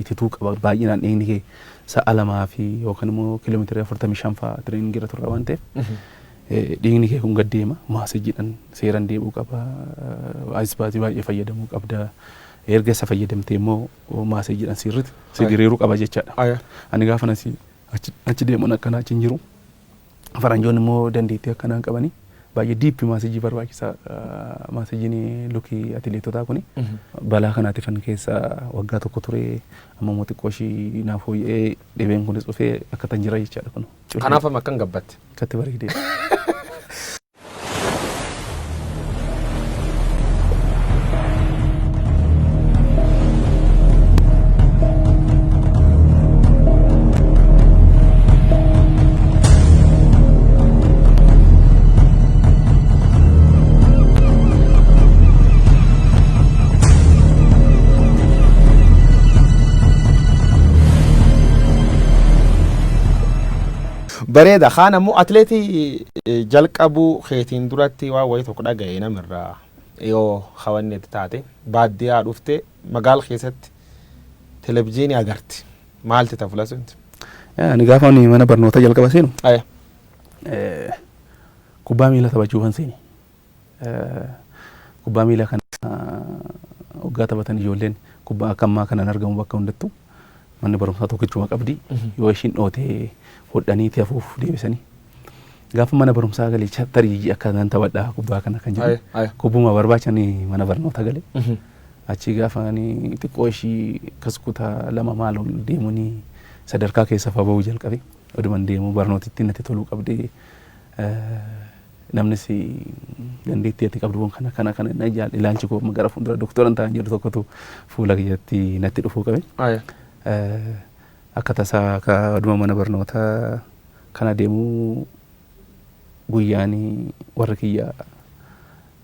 itituu qaba baay'inaan dhiigni kee sa'a 2 fi yookaan immoo kiiloomeetira 45 fa'aa tireeningii irra turre waan ta'eef dhiigni kee kun gad deema maasajjiidhaan seeraan deemuu qaba aayisbaatii baay'ee fayyadamuu qabda erga isa fayyadamtee immoo maasajjiidhaan sirriitti si diriiruu qaba jechaadha. Ani gaafa achi deemuun akkanaa achi hin jiru faranjoonni immoo dandeettii akkanaa qabanii baay'ee diippi maasajjii barbaachisaa maasajjiin lukii atileetotaa kuni balaa kanaatiif kan keessa waggaa tokko ture amma immoo xiqqoo ishii naaf hooyyee dhibeen kunis dhufee akka tan jira jechaadha kun. Kanaaf amma akkan gabbatte. Akkatti bareedee. Bareeda kaan ammoo atileetii jalqabuu keetiin duratti waa wayii tokko dhaga'ee namirraa yoo hawannetti taate baadiyyaa dhufte magaala keessatti televezyiinii agarti maalti ta'a fula sunti? Ani gaafa ni mana barnoota jalqaba seenu. Aya. Kubbaa miilaa taphachuufan seeni. Kubbaa miilaa kana waggaa taphatan ijoolleen kubbaa akka ammaa kanaan argamu bakka hundattuu manni barumsaa tokkichuma qabdi. Yoo ishiin dhootee hodhaniiti hafuuf deebisanii. Gaafa mana barumsaa galee tarii akka nan taphadhaa kubbaa kana kan jedhu. Kubbuma barbaachanii mana barnoota galee. Achi gaafa ni xiqqoo ishii akkas kutaa lama maal ol deemuni sadarkaa keessa fa'aa bahuu jalqabe. Oduman deemu barnootatti natti toluu qabdee namni si dandeettii ati qabdu kana na ilaalchi koo gara fuuldura doktoran ta'an jedhu tokkotu fuula kiyyatti natti dhufuu qabe. Akka tasaa akka oduma mana barnootaa kana deemuu guyyaanii warra kiyya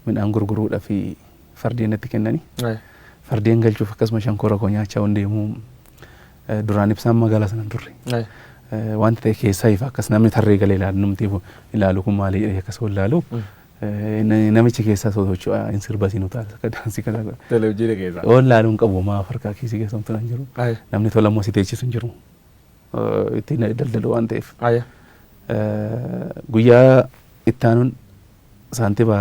midhaan gurguruudhaaf fardeen natti kennani. Fardeen galchuuf akkasuma shankora koo nyaachaa waan deemuu duraan ibsaan magaalaa sana turre. Wanti ta'e keessaa ifa akkas namni tarree galee ilaalu namtiif ilaalu kun maali akkas wal ilaalu namichi keessaa sosochuu hin sirbasiinu taata akka daansii kana godha. Televiziyoona keessaa. Wal ilaaluun qabu maaf harkaa kiisii keessa homtuu hin jiru. Namni tola immoo si teechisu hin jiru. Ittiin daldalu waan ta'eef. Guyyaa itti aanuun saantiba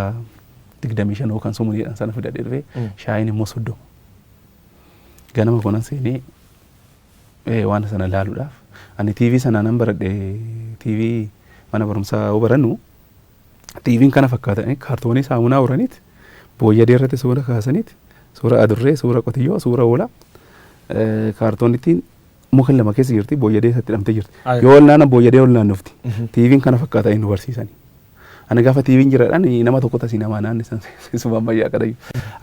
25 yookaan sumuliidhaan sana fidadhee dhufee shaayiin immoo 30. Ganama kunan seenee waan sana ilaaluudhaaf. Ani TV sana nan baradhe TV mana barumsaa barannu TV'n kana fakkaatan kaartoonii saamunaa uraniit booyyadee irratti suura kaasaniit suura adurree suura qotiyyoo suura hoolaa kaartoonittiin muka lama keessa jirti booyyadee isatti hidhamtee jirti yoo ol naana booyyadee ol naannofti TV'n kana fakkaatan nu barsiisanii ani gaafa TV'n jiradhaan nama tokko tasii namaa naannisan suma ammayyaa qadayu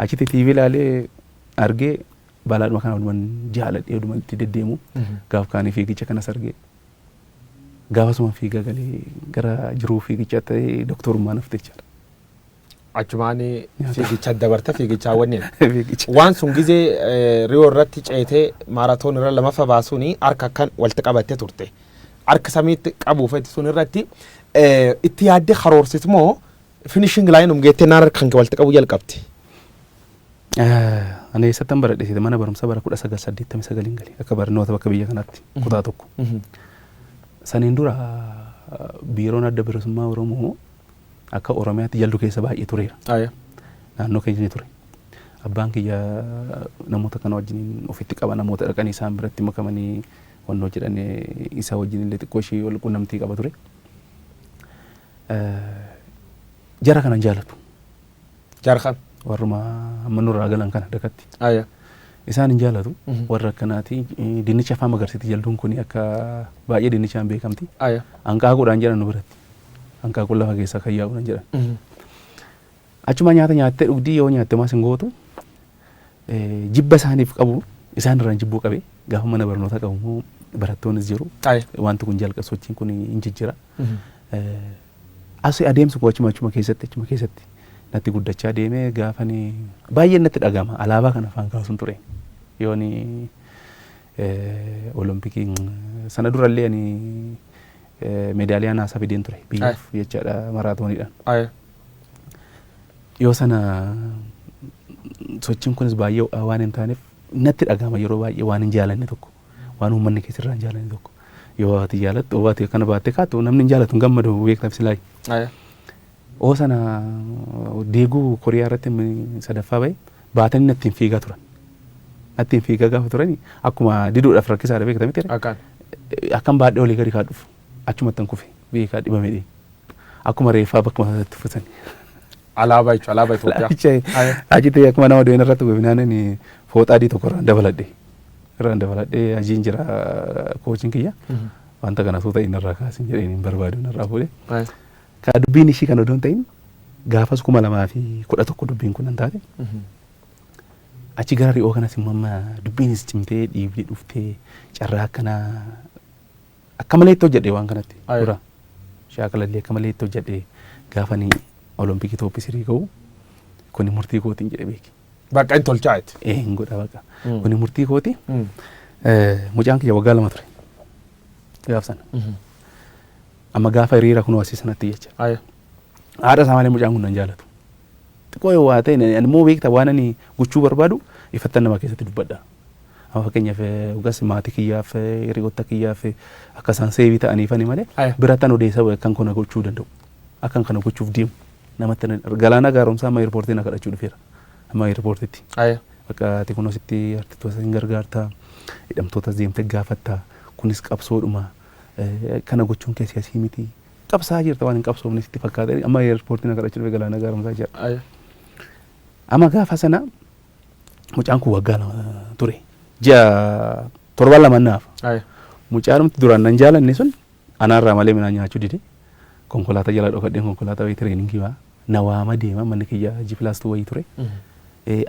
achitti TV ilaalee argee balaadhuma kana walumaan jaaladhee walumaan itti deddeemu gaaf kaanii fiigicha kanas argee gaafa suma fiigaa galee gara jiruu fiigichaa ta'ee doktorummaa nafte jechaadha. Achumaan fiigicha dabarte fiigichaa wanneen waan sun gizee riyoo irratti ceetee maaraatoon irra lamaffa baasuuni harka akkan walitti qabattee turte harka samiitti qabuuf sun irratti itti yaaddee karoorsitu moo finishing line umgeettee naan harka walitti qabu jalqabte. Ani eessattan baradhe mana barumsaa bara 1989 galee akka barnoota bakka biyya kanaatti kutaa tokko. Saniin dura biiroon adda bilisummaa Oromoo akka Oromiyaatti jaldu keessa baay'ee tureera. Naannoo keenya ture. Abbaan kiyya namoota kana wajjin ofitti qaba namoota dhaqanii isaan biratti makamanii wannoo jedhanii isa wajjin illee xiqqoo ishee wal quunnamtii qaba ture. Jara kanan jaalatu. Jara kan? Warruma amma nurraa galan kana dakatti. Isaan hin jaalatu warra akkanaati dinnicha afaan magarsiti jalduun kun akka baay'ee dinnichaan beekamti. Hanqaaquudhaan jedhan nu biratti. Hanqaaquun lafa keessaa kan yaa'uudhaan jedhan. Achuma nyaata nyaattee dhugdii yoo nyaatte maas hin gootu jibba isaaniif qabu isaan irraan jibbuu qabe gaafa mana barnoota qabu immoo barattoonnis jiru. Wanti kun jalqa sochiin kun hin jijjira. Asii adeemsu koo achuma keessatti natti guddachaa deemee gaafa baay'ee natti dhagama alaabaa kana afaan kaasuun ture yooni olompikiin sana durallee ani meedaaliyaa naasaa fideen ture biyyaaf jechaadha maraatooniidhaan. Yoo sana sochiin kunis baay'ee waan hin taaneef natti dhagama yeroo baay'ee waan hin jaalanne tokko waan uummanni keessirraa hin jaalanne tokko yoo ati jaalattu yoo ati kana baattee kaatu namni hin jaalatu hin gammadu beektaaf silaayi. Oo sana deeguu Koriyaa irratti sadaffaa bahe baatanii nattiin fiigaa turan. Nattiin fiigaa gaafa turani akkuma diduudhaaf rakkisaadha beektaa miti. Akkan baadhee olii gadi kaadhuuf achumatti kufe beekaa dhibame dhee akkuma reeffaa bakka mataatti uffatani. Alaabaa jechuun alaabaa Itoophiyaa. Achitti akkuma nama deena irratti gobinaan fooxaa adii tokko irraan dabaladhee ajiin jira koociin kiyya wanta kana suuta inni irraa kaasin jedheen hin barbaadu irraa fuudhee. Ka dubbiin ishii kan odoon ta'in gaafas 2011 dubbiin kun taate achi gara ri'oo kanas immoo amma dubbiinis cimtee dhiibdee dhuftee carraa akkanaa akka malee itti hojjedhe waan kanatti dura shaakalallee akka malee itti hojjedhe gaafanii olompikii Itoophiyaa ga'u kuni murtii kootiin jedhe beeki. Bakka hin tolchaa'etti. Hin godha bakka. Kuni murtii kooti mucaan kiyya waggaa 2 ture gaaf sana. Amma gaafa hiriira kun wasii sanatti jecha. Haadha isaa malee mucaan kun nan jaalatu. Xiqqoo yoo waa ta'e immoo beekta waan ani gochuu barbaadu ifattan nama keessatti dubbadha. amma fakkeenyaaf ugas maatii kiyyaaf hiriyoota kiyyaaf akka isaan seebii ta'aniifani malee biratan odeessa kan kana gochuu danda'u akkan kana gochuuf deemu namatti galaana gaaromsaa amma eerpoortiin akka dhachuu dhufeera amma eerpoortitti akka ati kunuunsitti artitoota hin gargaartaa hidhamtoota deemtee gaafattaa kunis qabsoodhuma kana gochuun keessi asii miti qabsaa jirta waan hin qabsoofne sitti fakkaata amma eerpoortiin akka dhachuu dhufe galaana gaaromsaa jira amma gaafa sana mucaan kun waggaa ture ji'a torban lama naaf mucaanumti duraan nan jaalanne sun anaarraa malee midhaan nyaachuu dide konkolaataa jala dhokadheen konkolaataa wayii tireeningii waa na waama deema manni kiyya jipilaastuu wayii ture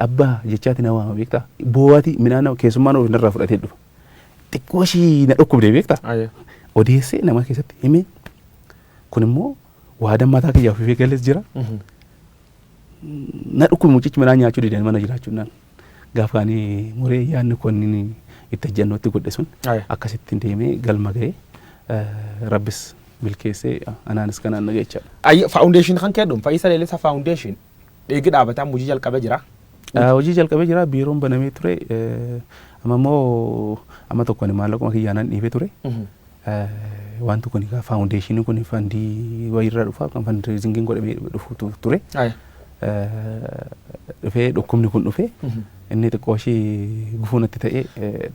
abbaa jechaati na waama beektaa boo'aati midhaan keessummaan of narraa fudhatee dhufa xiqqoo ishii na dhukkubdee beektaa odeessee nama keessatti hime kun immoo waadan mataa kiyyaa ofii galees jira na dhukkubi mucichi midhaan nyaachuu dideen mana jiraachuudhaan gaafaanii muree yaadni kunniin itti ejjannootti godhe sun akkasitti deemee galma ga'ee rabbis milkeessee anaanis kanaan na geechaadha. Faawundeeshin kan kennuun Fayyisa Leellisaa Faawundeeshin eegi dhaabataan hojii jalqabee jira. Hojii jalqabee jira biiroon banamee ture amma immoo amma tokko maallaquma kiyyaanaan dhiibee ture. Wanti kun faawundeeshinii kun fandii wayirraa dhufa kan fandireezingiin godhamee dhufu ture. Dhufee dhukkubni kun dhufee inni xiqqoo ishii gufuunatti ta'ee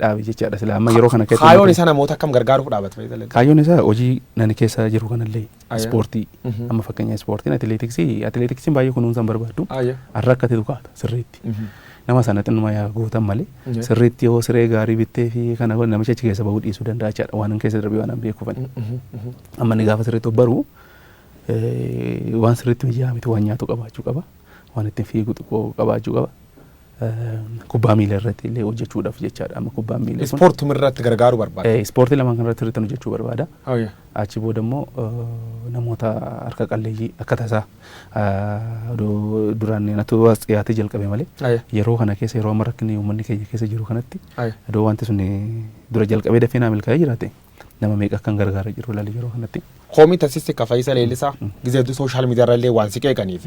dhaabe jechaadha sila amma yeroo kana keessatti kaayyoon isaa namoota akkam gargaaruuf dhaabate kaayyoon isaa hojii nani keessa jiru kanallee ispoortii amma fakkeenya ispoortiin atileetiksiin baay'ee kunuunsan barbaaddu har'a akkati dukaata sirriitti nama sana xinnuma yaa gootan malee sirriitti yoo siree gaarii bittee fi kana namicha achi keessa bahuu dhiisuu danda'a jechaadha waan keessa darbee waan beekufan amma ni gaafa sirriitti baruu waan sirriitti mijaa'aa miti waan nyaatu qabaachuu qaba waan ittiin fiigu xiqqoo qabaachuu qaba. Kubbaa miilaa irratti illee hojjechuudhaaf jechaadha amma kubbaa miilaa ispoortii irratti gargaaruu barbaada. Ispoortii lamaan kanarratti hojjechuu barbaada. Achi booda immoo namoota harka qalleeyyii akka tasaa duraan natu dhiyaatee jalqabe malee yeroo kana keessa yeroo amma rakkinni uummanni keenya keessa jiru kanatti iddoo wanti sun dura jalqabee dafee naa milkaa'ee jiraate nama meeqa kan gargaara jiru laali yeroo kanatti. Koomii tasiste ka Fayyisa Leellisaa gizeetu sooshaal miidiyaa irrallee waan si qeeqaniif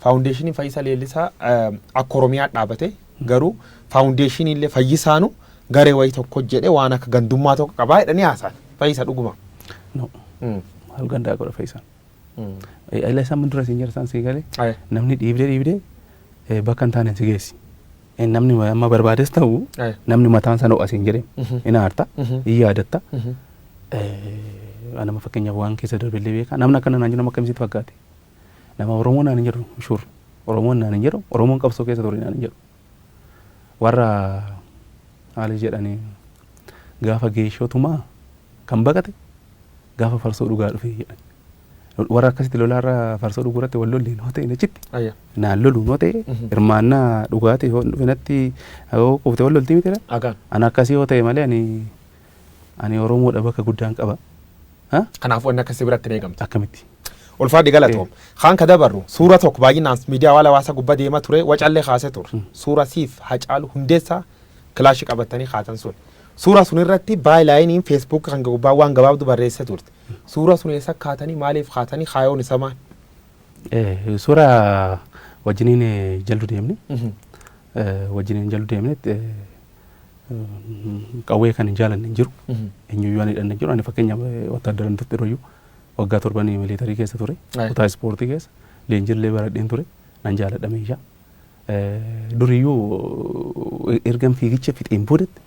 faawundeeshinii Fayyisa Leellisaa akka Oromiyaa dhaabate garuu faawundeeshinii illee Fayyisaanu garee wayii tokko jedhe waan akka gandummaa tokko qabaa jedhanii haasaan Fayyisa dhuguma. Maal gandaa godha Fayyisaan. Ila isaan mun dura siin jirtan si galee namni dhiibdee bakka hin taane si geessi. Namni amma barbaades ta'u namni mataan sana asiin jedhee ina harta yaadatta. Nama fakkeenyaaf waan keessa darbeellee beekaa namni akkana naan jedhu nama akkamitti fakkaate nama Oromoo naan jedhu shuur Oromoon naan jedhu Oromoon qabsoo keessa ture naan jedhu warra haali jedhanii gaafa geeshootumaa kan baqate gaafa farsoo dhugaa dhufe jedhan warra akkasitti lolaarra farsoo dhuguurratti wal lollee noo ta'e nachitti naan lolu noo ta'e hirmaannaa dhugaati dhufenatti qofte wal loltii miti ana akkasii yoo ta'e malee ani Oromoodha bakka guddaan qaba. Kanaafuu inni akkasii biratti ni eegamta. Akkamitti. Ulfaadhi galatoom. Kaan ka dabarru suura tokko baay'inaan miidiyaa hawaasa gubbaa deemaa ture wacallee kaasee ture. Suura siif Hacaaluu Hundeessaa kilaashii qabatanii kaatan sun. Suura sun irratti baay'inaaniin feesbuuk kan gubbaa waan gabaabdu barreessee turte. Suura sun eessa kaatanii maaliif kaatanii kaayoon isa maal? Suura wajjiniin jaldu deemne. Wajjiniin jaldu deemne qawwee kan hin jaalanne hin jiru. Eenyuyyuu waan hidhanne hin jiru. Ani fakkeenyaaf wattaaddaran turte yeroo waggaa 7 miilitarii keessa ture. Kutaa ispoortii keessa leenjillee baradheen ture. Nan jaaladha meeshaa. Duriyyuu ergan fiigicha fixeen boodatti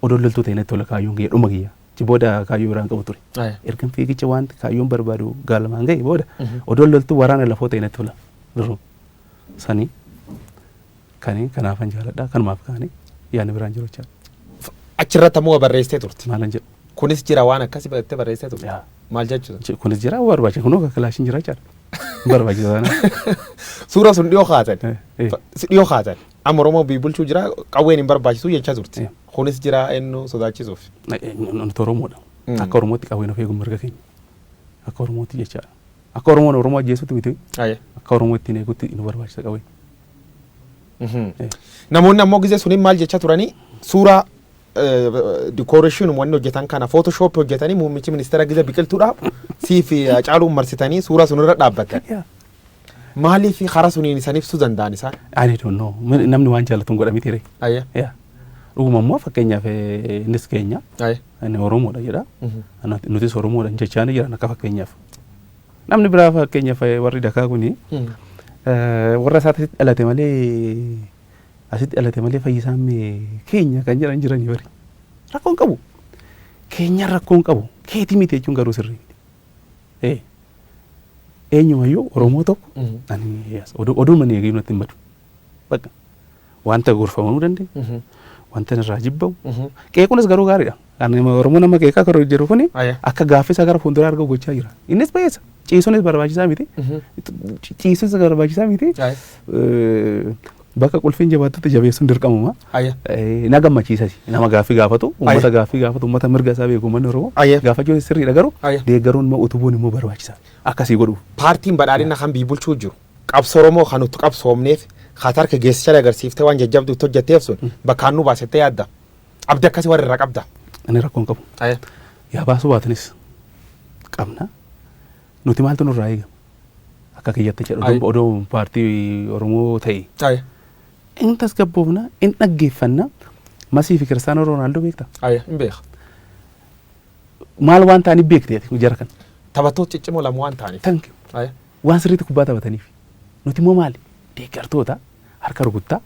odoon loltuu ta'e natti tola kaayyoon ga'e dhuma kiyya. Achi booda kaayyoo biraan qabu ture. Ergan fiigicha wanti kaayyoon barbaadu gaalamaan ga'e booda odoon loltuu waraana lafoo ta'e natti tola. Duruu sanii kanaafan jaaladha kanumaaf kaanii yaadni biraan jiru jechaadha. Achirratti ammoo barreessitee turte. Maalan jedhu. Kunis jira waan akkasii battee barreessitee turte. Maal jechuudha? Kunis jira barbaachisa kunoo kilaashiin jira jechaadha. Barbaachisa sana. Suura sun dhiyoo kaatan. Dhiyoo kaatan. Amma Oromoo bulchuu jira qawween hin barbaachisu jechaa turte. Kunis jira eenyu sodaachisuuf. Nuti Oromoodha. Akka Oromootti qawween of eeguun mirga keenya. Akka Oromootti jechaadha. Akka Oromoon Oromoo ajjeesutti miti. Akka Oromoo ittiin eegutti nu barbaachisa qawween. Namoonni ammoo gizee suniin maal jechaa turanii suuraa dikooreeshin wanni hojjetan kana footoshoop hojjetanii muummichi ministeera gizee biqiltuudhaaf siif Hacaaluun marsitanii suuraa sunirra dhaabbatan. Maaliif karaa suniin isaan ibsuu danda'an isaan? I don't know. Namni waan jaallatuun godha miti ree. Dhugumammoo fakkeenyaaf innis keenya inni Oromoodha jedha. Nutis Oromoodha jechaa ni jiran akka fakkeenyaaf. Namni biraa fakkeenyaaf warri dakaa kuni warra isaatti dhalate malee asitti dhalate malee fayyisaan keenya kan jedhan jiranii bari. Rakkoon qabu. Keenya rakkoon qabu. Keetii miti jechuun garuu sirrii miti. Eenyumayyuu Oromoo tokko oduu manii eegee natti hin badu. Bakka wanta gorfamuu dandeenya. Wanta irraa jibbamu. Qeequunis garuu gaariidha. Kan Oromoo nama qeeqaa kan jiru kuni akka gaaffisa gara fuulduraa argaa gochaa jira. Innis bayeessa. Ciisuunis barbaachisaa miti. Ciisuunis barbaachisaa miti. Bakka qulfiin jabaatutti jabeessuun dirqamuma. Na gammachiisas nama gaaffii gaafatu, uummata gaaffii gaafatu, uummata mirga isaa beeku uummanni Oromoo gaafachuun sirriidha garuu deeggaruun immoo utubuun immoo barbaachisaa. Akkasii godhu. Paartiin badhaadhina kan biyyi bulchuu jiru qabsoo Oromoo kan nuti qabsoomneef Qatar geessicha agarsiiftee waan jajjabdu hojjetteef sun bakkaan nu baasettee yaadda. Abdii akkasii warra irraa qabda. Ani rakkoon qabu. Yaa baasuu baatanis qabna. Nuti maaltu nurraa eegama? Akka kiyyatti jedhu odoo paartii Oromoo ta'e. In tasgabboofna, in dhaggeeffanna. Masii fi Kiristaanoo Roonaaldoo beekta? Hin beeka. Maal waan ta'aniif beekteeti jara kan? Taphattoota ciccimoo lama waan ta'aniif. Waan sirriitti kubbaa taphataniif. Nuti immoo maali? Deeggartoota harka rukuttaa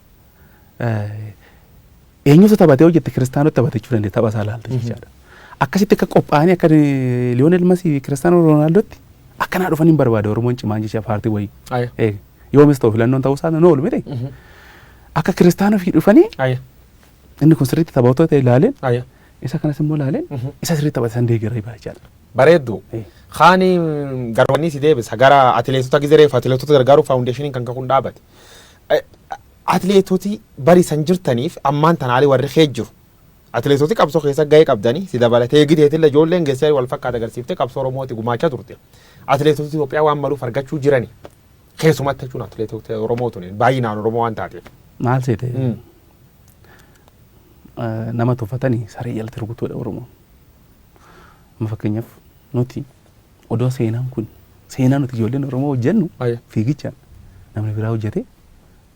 eenyutu taphatee hojjette Kiristaanoo taphatachuu danda'e tapha isaa laalta jechaadha. Akkasitti akka qophaa'anii akka Liyoonel Masii fi Kiristaanoo Roonaaldootti akkanaa dhufanii hin barbaade Oromoon cimaan jecha paartii wayii. Yoomis ta'u filannoon ta'uu isaa nu oolu miti. Akka Kiristaanoo fi dhufanii inni kun sirriitti taphattoota ilaaleen isa kanas immoo ilaaleen isa sirriitti taphatan deeggaree jechaadha. Bareeddu. Kaani garwanii si deebisa gara atileetota gizereef atileetota gargaaruu faawundeeshiniin kan kakun dhaabate. Atileetoti barisan jirtaniif ammaan tanaalii warri kee jiru. Atileetoti qabsoo keessa gahee qabdanii si dabalatee giteetillee ijoolleen geessee wal fakkaata agarsiiftee qabsoo Oromooti gumaachaa turte. Atileetota Itoophiyaa waan maluuf argachuu jirani. Keessumatti jechuun atileetota Oromootuun baay'inaan Oromoo waan taateef. Maal seete nama tuffatanii saree jalatti rukutuudha Oromoo. Amma fakkeenyaaf nuti odoo seenaan kun seenaa nuti ijoolleen Oromoo hojjennu fiigichaan namni biraa hojjete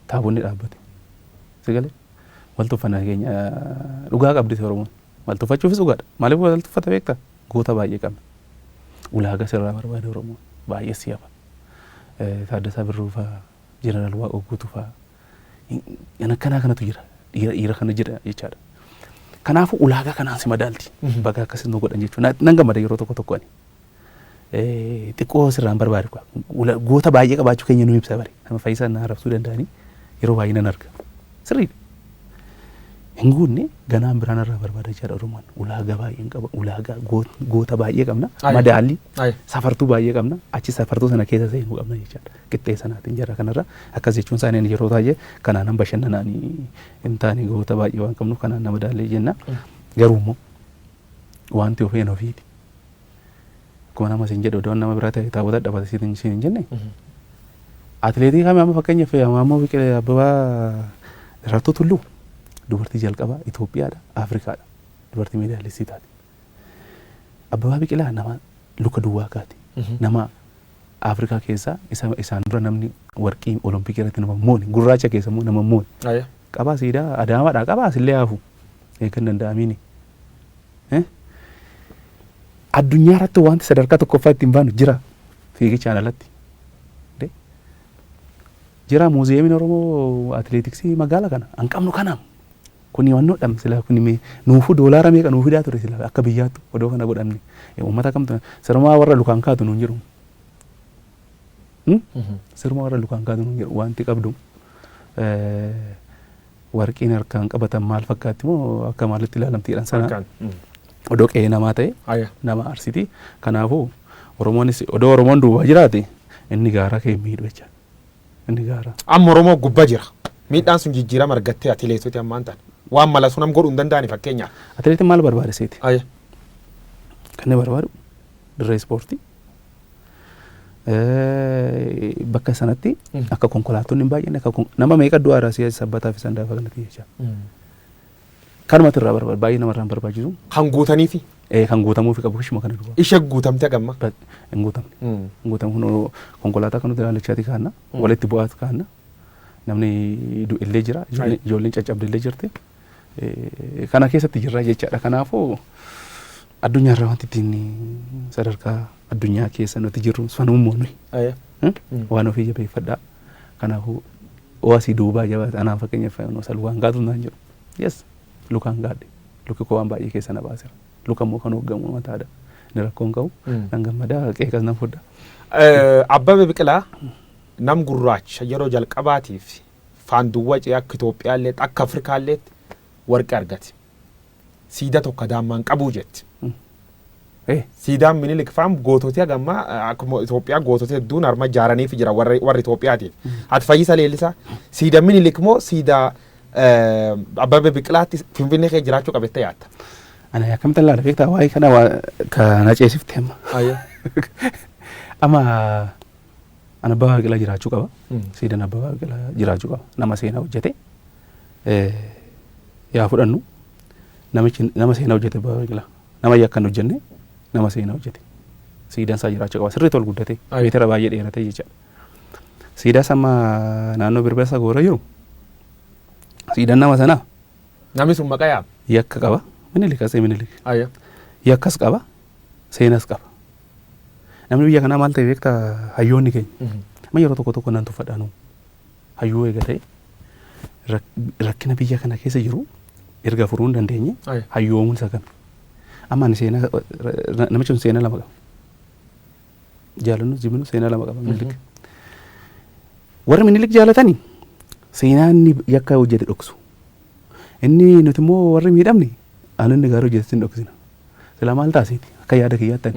taabonni dhaabbate. Sigalee wal tuffannaa keenya dhugaa qabdite Oromoon. Wal tuffachuufis dhugaadha. Maaliif wal tuffata beektaa? Goota baay'ee qabna. Ulaagaa sirraa barbaade Oromoon baay'ee siyafa. Taaddasaa Birruu fa'aa, Jeneraal Waaqoo Guutuu fa'aa. Akkanaa kanatu jira. Dhiira kana jira jechaadha. Kanaafuu ulaagaa kanaan si madaalti. Bakka akkasii nu godhan jechuudha. Nan gammada yeroo tokko tokkoon. Xiqqoo sirraan barbaadu goota baay'ee qabaachuu keenya nu ibsa bare. Nama Fayyisaa na arrabsuu danda'anii yeroo baay'ee nan arga. Sirriidha. Hin guunne ganaan biraan irraa barbaada jechaadha Oromoon. Ulaagaa baay'een qaba. Ulaagaa goota baay'ee qabna. Madaalli safartuu baay'ee qabna. Achi safartuu sana keessa seenuu qabna jechaadha. Qixxee sanaatiin jara kanarra akkas jechuun isaanii yeroo baay'ee kanaan bashannanaanii hin taane goota baay'ee waan qabnuuf kanaan nama daallee jenna. Garuu immoo wanti ofeen ofiiti. Akkuma nama siin jedhu odoon nama biraa ta'e taabota dhabata siin hin jenne. Atileetii kami amma fakkeenyaaf ammoo Biqilee Abbabaa Daraartuu Tulluu dubartii jalqabaa Itoophiyaadha, Afrikaadha. Dubartii meedaalistii taate. Abbabaa Biqilaa nama luka duwwaa kaati. Nama Afrikaa keessaa isaan dura namni warqii olompikii irratti nama moone gurraacha keessa immoo nama moone. Qabaa siidaa Adaamaadhaa qabaa sillee haafu eegan danda'amiini. Addunyaa irratti wanti sadarkaa tokkoffaa ittiin baanu jira fiigichaan alatti. Jira muuziyeemiin Oromoo atileetiksii magaala kana an qabnu kanaam. Kuni wannoo dham sila kuni nuufu doolaara meeqa nuufi daa ture sila akka biyyaattu odoo kana godhamne. Uummata kamtu sirmaa warra lukaan kaatu nuun jiru. Sirma warra lukaan kaatu nuun jiru wanti qabdu. Warqiin harkaan qabatan maal fakkaatti moo akka maalitti ilaalamtiidhaan sana. Odoo qe'ee namaa ta'e nama arsiti. Kanaafuu Oromoonis odoo Oromoon duubaa jiraate inni gaaraa kee miidhu jecha. Inni gaaraa. Amma Oromoo gubbaa jira. Miidhaan sun jijjiirama argattee atileetoti ammaan ta'an. Waan mala sun am godhuu hin danda'ani fakkeenyaaf. Atileetiin maal barbaade seeti? Kan inni barbaadu dirree ispoortii. Bakka sanatti akka konkolaattonni hin baay'anne akka nama meeqa du'aa irraa si'achi sabbataa fi sandaafaa kanatti jecha. Kanumatti irraa barbaadu baay'ee namarraa hin barbaachisu. Kan guutaniifi? Kan guutamuufi qabu ishuma kana duuba. Ishee guutamte agamma? Hin guutamne. Hin guutamu konkolaataa kanutti ilaalachaati kaanna walitti bu'aatu kaanna. Namni du'ellee jira ijoolleen caccabdellee jirti. Kana keessatti jirra jechaadha. Kanaafuu addunyaarraa wanti ittiin sadarkaa addunyaa keessa nuti jirru sanummoo nuyi. Waan ofii jabeeffadhaa. Kanaafuu waasii duubaa jabaata anaan fakkeenyaaf salwaan gaatu naan jedhu. Yes, lukaan gaadhe. Luki koo waan baay'ee keessa na baaseera. Luka immoo kan hooggamu mataadha. Ni rakkoon qabu. Nan gammadaa qeeqas nan fudda. Abbabee Biqilaa nam gurraacha yeroo jalqabaatiif faanduwwa akka Itoophiyaallee akka Afrikaallee warqee argate. Siidaa tokko daammaan qabuu jetti. Siidaan Minilik faam goototee gamma akkuma Itoophiyaa goototee hedduun harma ijaaraniif jira warri Itoophiyaatiif. Ati Fayyisaa Leellisaa siidaa Minilik moo siidaa Abbabee Biqilaatti Finfinnee kee jiraachuu qabettee yaadda? Ana akkamitti laala beektaa waa'ee kana ceesifte amma. Amma ana Abbabaa Biqilaa jiraachuu qaba. Siidaan Abbabaa Biqilaa jiraachuu qaba. Nama seenaa hojjete yaa fudhannu nama seenaa hojjete Abbabaa Biqilaa. Nama yakkan hojjenne nama seenaa hojjete. Siidaan isaa jiraachuu qaba. Sirriitti ol guddate. Meetira baay'ee dheerate jechaadha. Siidaa sama naannoo Birbessa goora jiru. Siidaan nama sanaa. Namni sun maqaa yaaba. Yakka qaba. Minilik asee Minilik. Yakkas qaba. Seenas qaba. Namni biyya kanaa maal ta'e beektaa hayyoonni keenya. Amma yeroo tokko nan tuffadhaanu. Hayyuu eega ta'e rakkina biyya kana keessa jiru erga furuu hin dandeenye hayyoomuun isa kami. Amma ani seenaa namichi sun seenaa lama qaba. Jaalannu jibinu seenaa lama qaba Minilik. Warri Minilik jaalatanii seenaa inni yakka hojjete dhoksu. Inni nuti immoo warri miidhamne aan inni gaarii hojjete sin dhoksina. Sila maal taasiiti akka yaada kiyyaattan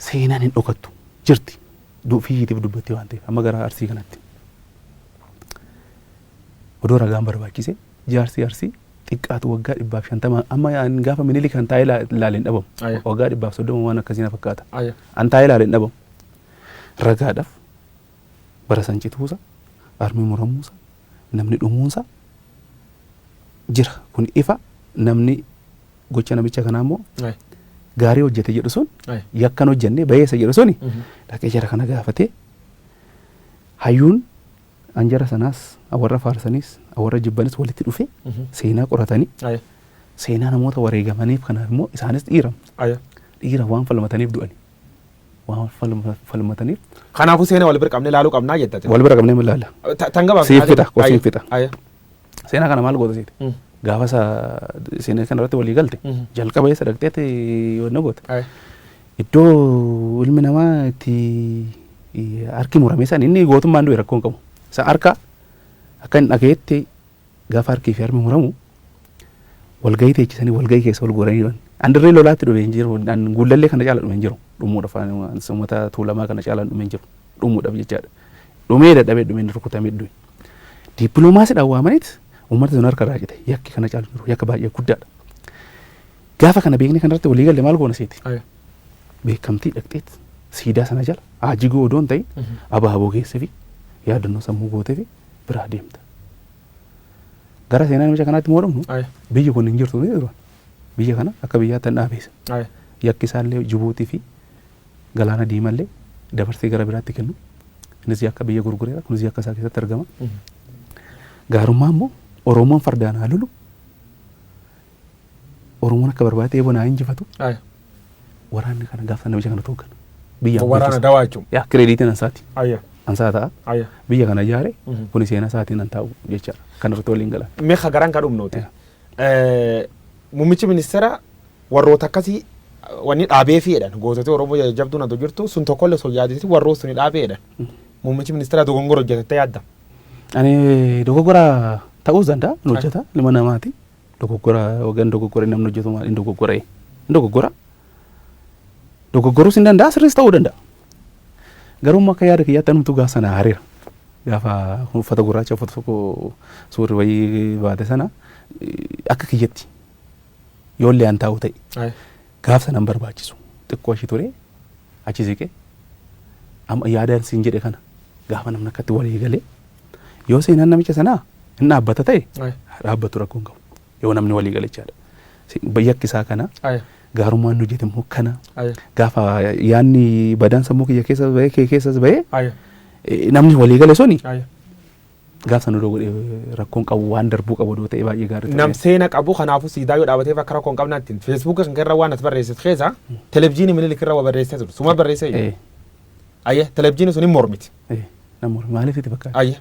seenaan hin dhokattu jirti. Fiiyyitiif dubbatti waan ta'eef amma gara Arsii kanatti. Odoo ragaan barbaachise jaarsi Arsii xiqqaatu waggaa 150 amma gaafa Minilik kan taa'ee ilaaleen dhabamu. Waggaa 130 waan akkasii na fakkaata. An taa'ee ilaaleen dhabamu. Ragaadhaaf bara san cituusa armii muramuusa namni dhumuunsa jira kun ifa namni gocha namicha kanaa immoo gaarii hojjete jedhu sun yakkan hojjenne bayeessa jedhu suni dhaqee jara kana gaafate hayyuun anjara sanaas warra faarsaniis warra jibbanis walitti dhufe seenaa qoratanii seenaa namoota wareegamaniif kanaaf immoo isaanis dhiira waan falmataniif du'ani waan falmataniif kanaafuu seenaa wal bira qabnee ilaaluu qabnaa jettati wal bira qabnee ilaalla tangabaaf siif fita seenaa kana maal goota seeti gaafa seenaa kana irratti walii galte jalqaba eessa dhaqxeeti wanna goota iddoo ilmi namaa itti harki murame san inni gootummaan du'e rakkoon qabu isa harka akka hin dhageetti gaafa harkii fi harmi muramu walgahii teechisanii walgahii keessa wal goranii jiran andirree lolaatti dhume hin jiru guulallee kana caala dhume hin jiru dhumuudhaaf uummata tuulamaa kana caalaan dhume hin jiru dhumuudhaaf jechaadha dhumee dadhabee dhume hin rukutamee dhume dippiloomaasiidhaan waamaniit uummata sun harka raajite yakki kana caalu jiru yakka baay'ee guddaadha gaafa kana beekne kanarratti walii galle maal goona seeti beekamtii dhaqxeet siidaa sana jala ajigoo odoon ta'in abaaboo keessee fi yaadannoo sammuu gootee fi biraa deemta. Gara seenaa namicha kanaatti moo dhumnu biyyi kun hin jirtu biyya kana akka biyyaatti hin dhaabeessa. Yakki isaallee Jibuutii fi Galaana Diimallee dabarsee gara biraatti kennu. Innis akka biyya gurgureera kunis akka isaa keessatti argama. Gaarummaa immoo Oromoon fardaan haa lolu. Oromoon akka barbaadee eeboo naa injifatu. Waraanni kana gaafa namicha kana tooggan. Waraana dawaa jechuun. Yaa kireediitiin ansaati. Ansaa ta'a. Biyya kana ijaare kun seenaa isaatiin an taa'u jechaadha. Kan irratti waliin galan. Meeqa garaan kan dhumnooti. Muummichi ministeera warroota akkasii wanni dhaabee fi jedhan gootota Oromoo jajjabduun adda jirtu sun tokkollee osoo yaaditi warroota suni dhaabee jedhan. Muummichi ministeera dogongora hojjetattee yaadda. Ani dogoggora ta'uus danda'a nu hojjeta ilma namaati. Dogoggora hogan dogoggora namni hojjetu maal dogoggora dogoggora dogoggoruus hin danda'a sirriis ta'uu danda'a. Garuu akka yaada kiyyaatti anumtu gaafa sana hariira. Gaafa uffata gurraacha uffata tokko suurri wayii baate sana akka kiyyatti yoollee an taa'u ta'e gaafa sana hin barbaachisu xiqqoo ishii ture achi siqee amma yaadaan siin jedhe kana gaafa namni akkatti walii galee yoo seenaan namicha sanaa hin dhaabbata ta'e dhaabbatu rakkoon qabu yoo namni walii galechaadha. Yakki isaa kana gaarummaan nu hojjete immoo kana gaafa yaanni badaan sammuu kiyya keessa bahee kee keessas bahee namni walii gale suni Gaafa nu dogo rakkoon qabu waan darbuu qabu doo ta'e baay'ee gaarii nam seena qabu kanaafu siidaa yoo dhaabatee akka rakkoon qabnaattiin feesbuuka kan irra waan ati barreessitu keessa televiziyoonii minilik irra waa barreessee jiru suma barreessee jiru. Ayya televiziyoonii sun hin mormiti. Nam mormi maaliif itti fakkaata? Ayya.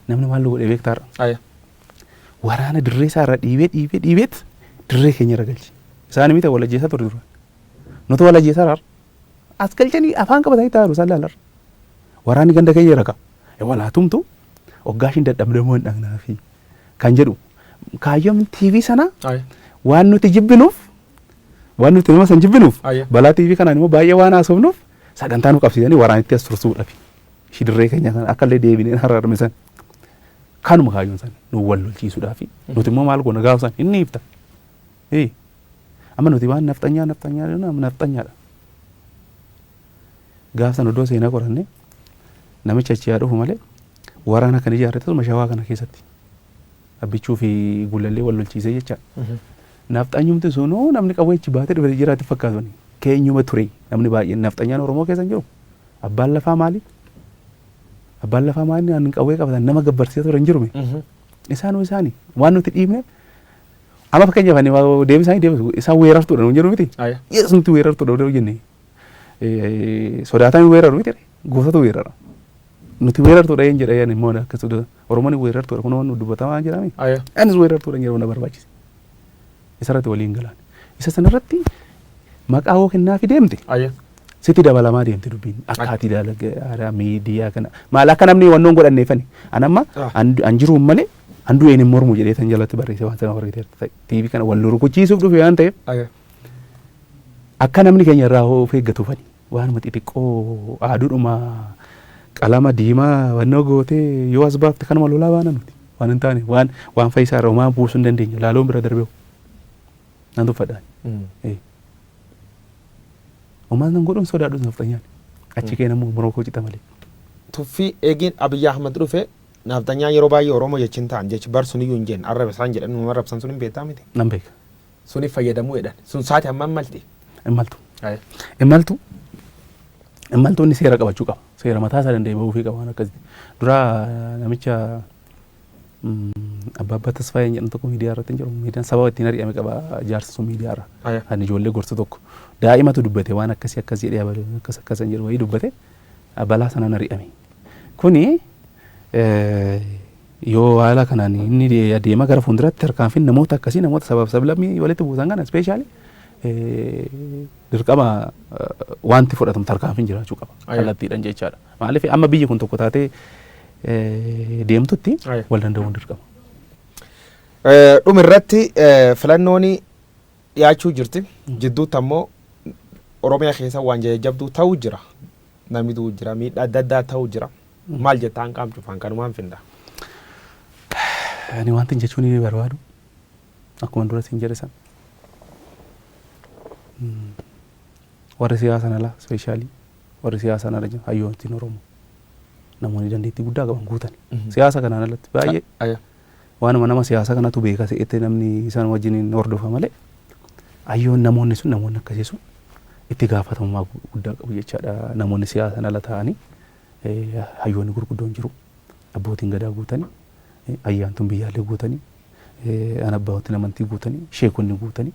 Namni maal godhee beektaadha. Ayya. Waraana dirree isaa irra dhiibeet dirree keenya irra galchi. Isaan miti wal ajjeesaa ture dura. Nuti wal ajjeesaa irra as galchanii afaan qabatanii taa'u isaan laalarra. Waraanni ganda keenya irra ka'a. Walaatumtu hoggaashin dadhabdamoo hin dhagnaa fi kan jedhu kaayyoon TV sana waan nuti jibbinuuf waan nuti nama san jibbinuuf balaa TV kanaan immoo baay'ee waan haasofnuuf sagantaa nu qabsiisanii waraanitti as tursuudha fi shidirree keenya kan akka illee deebinee hararme san kanuma kaayyoon san nu wal lolchiisuudhaa fi nuti immoo maal goona gaafa san inni ibta amma nuti waan nafxanyaadha gaafa san iddoo seenaa qoranne namicha achi yaa dhufu malee waraana kan ijaarrate mashawaa kana keessatti abbichuu fi gulallee wal lolchiisee jecha nafxanyumti sunoo namni qabu achi baatee dhufee jiraatti fakkaatani keenyuma ture namni baay'een nafxanyaan Oromoo keessa jiru abbaan lafaa maali naan qawwee qabatan nama gabbarsiisaa ture hin jirume isaani waan nuti dhiibne amma fakkeenyaaf ani deebisu isaan weerartuudha hin jiru miti yeesumti weerartuudha jenne sodaataan weeraru miti gootatu weerara. Nuti weerartuudha hin jedha immoo akkasuma Oromoon weerartuudha kun waan dubbatamaa jirami. Anis weerartuudha yeroo na barbaachise. Isarratti waliin galaan. Isa sanarratti maqaa hoo kennaa fi deemte. Sitti dabalamaa deemte dubbiin akkaatii dalagaa miidiyaa kana maal akka namni wannoon godhanneefani. Anamma an jiru malee an du'een hin mormu jedhee tan jalatti barreesse waan sana barreesse TV kana wal rukuchiisuuf dhufe waan ta'eef. Akka namni keenya irraa hoo of eeggatuufani waan xixiqqoo aaduudhuma qalama diimaa wannoo gootee yoo as baafte kanuma lolaa baana nuti waan hin taane waan fayyisaa irraa homaa buusuu hin dandeenye laaloon bira darbee nan tuffadhaan. Homaa nan godhuun sodaadhu nafxanyaan achi kee namuu moroo koo cita malee. Tuffii eegin Abiyyi Ahmad dhufe nafxanyaan yeroo baay'ee Oromoo jechin ta'an jechi bar suniyyuu hin jenne arraba isaan jedhan numa rabsan sun hin beektaa miti. Nan beeka. Suni fayyadamuu jedhan sun saati amma malti. Immaltu inni seera qabachuu qaba. Seera mataa isaa danda'e bahuu fi qaba waan akkasii. Dura namicha Abbaabaa Tasfaayee jedhamu tokko miidiyaa irratti hin jiru. Miidiyaan sababa ittiin ari'ame qaba jaarsa sun miidiyaa irra. Ani ijoollee gorsa tokko daa'imatu dubbate waan akkasii jedhee akkas jedhu wayii dubbate balaa sanaan ari'ame. Kuni yoo haala kanaan inni adeema gara fuulduraatti tarkaanfiin namoota akkasii namoota sababa sablammii walitti buusan kana ispeeshaalii dirqama wanti fudhatamu tarkaanfiin jiraachuu qaba. Kallattiidhaan jechaadha. Maaliif amma biyyi kun tokko taatee deemtutti wal danda'uun dirqama. Dhuma irratti filannoon dhiyaachuu jirti. Jidduutti ammoo Oromiyaa keessa waan jajjabduu ta'uu jira. Namni du'u jira. Miidhaa adda addaa ta'uu jira. Maal jettaan qaamtu faan kanumaan finda. Ani wanti jechuun ni barbaadu. Akkuma dura siin jedhe sana. Warri siyaasa nala ispeeshaalii warri siyaasa nala jiran hayyoontiin Oromoo namoonni dandeettii guddaa qaban guutani siyaasa kanaan alatti baay'ee waanuma nama siyaasa kanatu beeka se'etti namni isaan wajjin hordofa malee hayyoon namoonni sun namoonni akkasii sun itti gaafatamummaa guddaa qabu jechaadha. Namoonni siyaasa nala ta'anii hayyoonni gurguddoon jiru abbootiin gadaa guutanii ayyaantuun biyyaallee guutanii abbootiin amantii guutanii sheekonni guutanii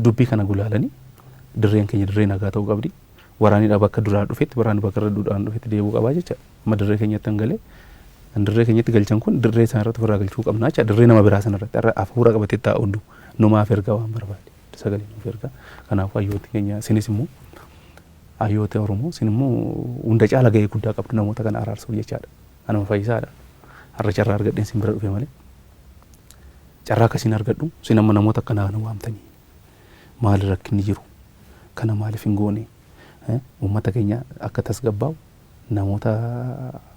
dubbii kana gulaalanii dirreen keenya dirree nagaa ta'uu qabdi. Waraanidha bakka duraa dhufetti waraanni bakka irra duudhaan dhufetti deebi'uu qabaa jecha. Amma dirree keenyatti hangalee dirree keenyatti galchan kun dirree isaan irratti ofirraa galchuu qabna jecha. Dirree nama biraa sana irratti hafuura qabatee taa'u hundu numaaf ergaa waan barbaade sagalee nuuf ergaa. Kanaafuu hayyooti keenya sinis immoo hayyoota Oromoo sin immoo hunda caala gahee guddaa qabdu namoota kana araarsuuf jechaadha. Anuma fayyisaadha. Har'a carraa argadheen sin bira dhufe malee carraa akkasiin argadhu sin amma namoota akkanaa kana waamtanii maal rakkinni jiru kana maaliif hin goone uummata keenya akka tasgabbaa'u namoota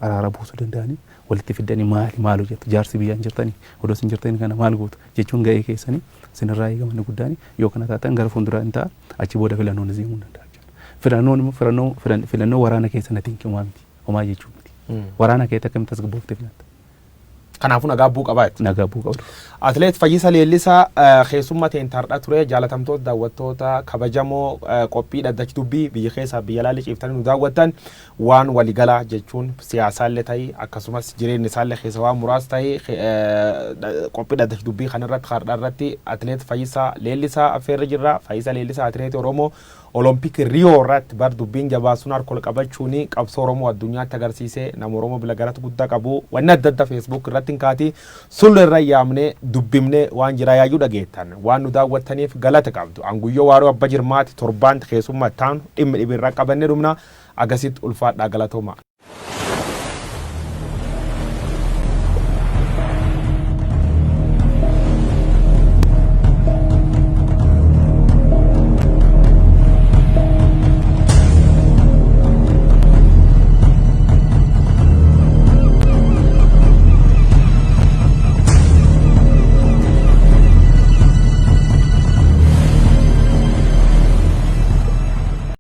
araara buusuu danda'anii walitti fidanii maalu jettu jaarsi biyyaan jirtanii odoo sin jirtanii kana maal gootu jechuun ga'ee keessanii sinirraa eegamanni guddaanii yoo kana taatan gara fuulduraa hin ta'a achi booda filannoon deemuu danda'a jechuudha. Filannoo waraana keessa natiin kimaa miti homaa jechuu miti. Waraana keessa akkamitti tasgabbooftee filatta. Kanaafuu nagaa bu'uu qabaati. nagaa bu'uu qabdu. Atileet Fayyisaa Leellisaa keessummaa ta'een taardhaa ture jaalatamtoota daawwattoota kabajamoo qophii dhaddachi dubbii biyya keessaa biyya alaa ciiftanii nu daawwattan waan waliigalaa jechuun siyaasaallee ta'ee akkasumas jireenya isaallee keessa waan muraasa ta'ee qophii dhaddachi dubbii kanarratti taardhaa irratti atileet Fayyisaa Leellisaa affeerra jirra. Fayyisaa Leellisaa atileetii Oromoo Olompik Riyoo irratti bar dubbiin jabaasuun harkool qabachuun qabsoo Oromoo addunyaatti agarsiisee nama Oromoo bila garatu guddaa qabu wanni adda addaa Facebook irratti hin kaati sulle irra yaamnee dubbimnee waan jira yaayyuu dhageettan waan nu daawwattaniif galata qabdu anguyyoo waaroo abba jirmaati torbaan keessummaa taanu dhimma dhibirraa qabannee dhumna agasitti ulfaadhaa galatooma.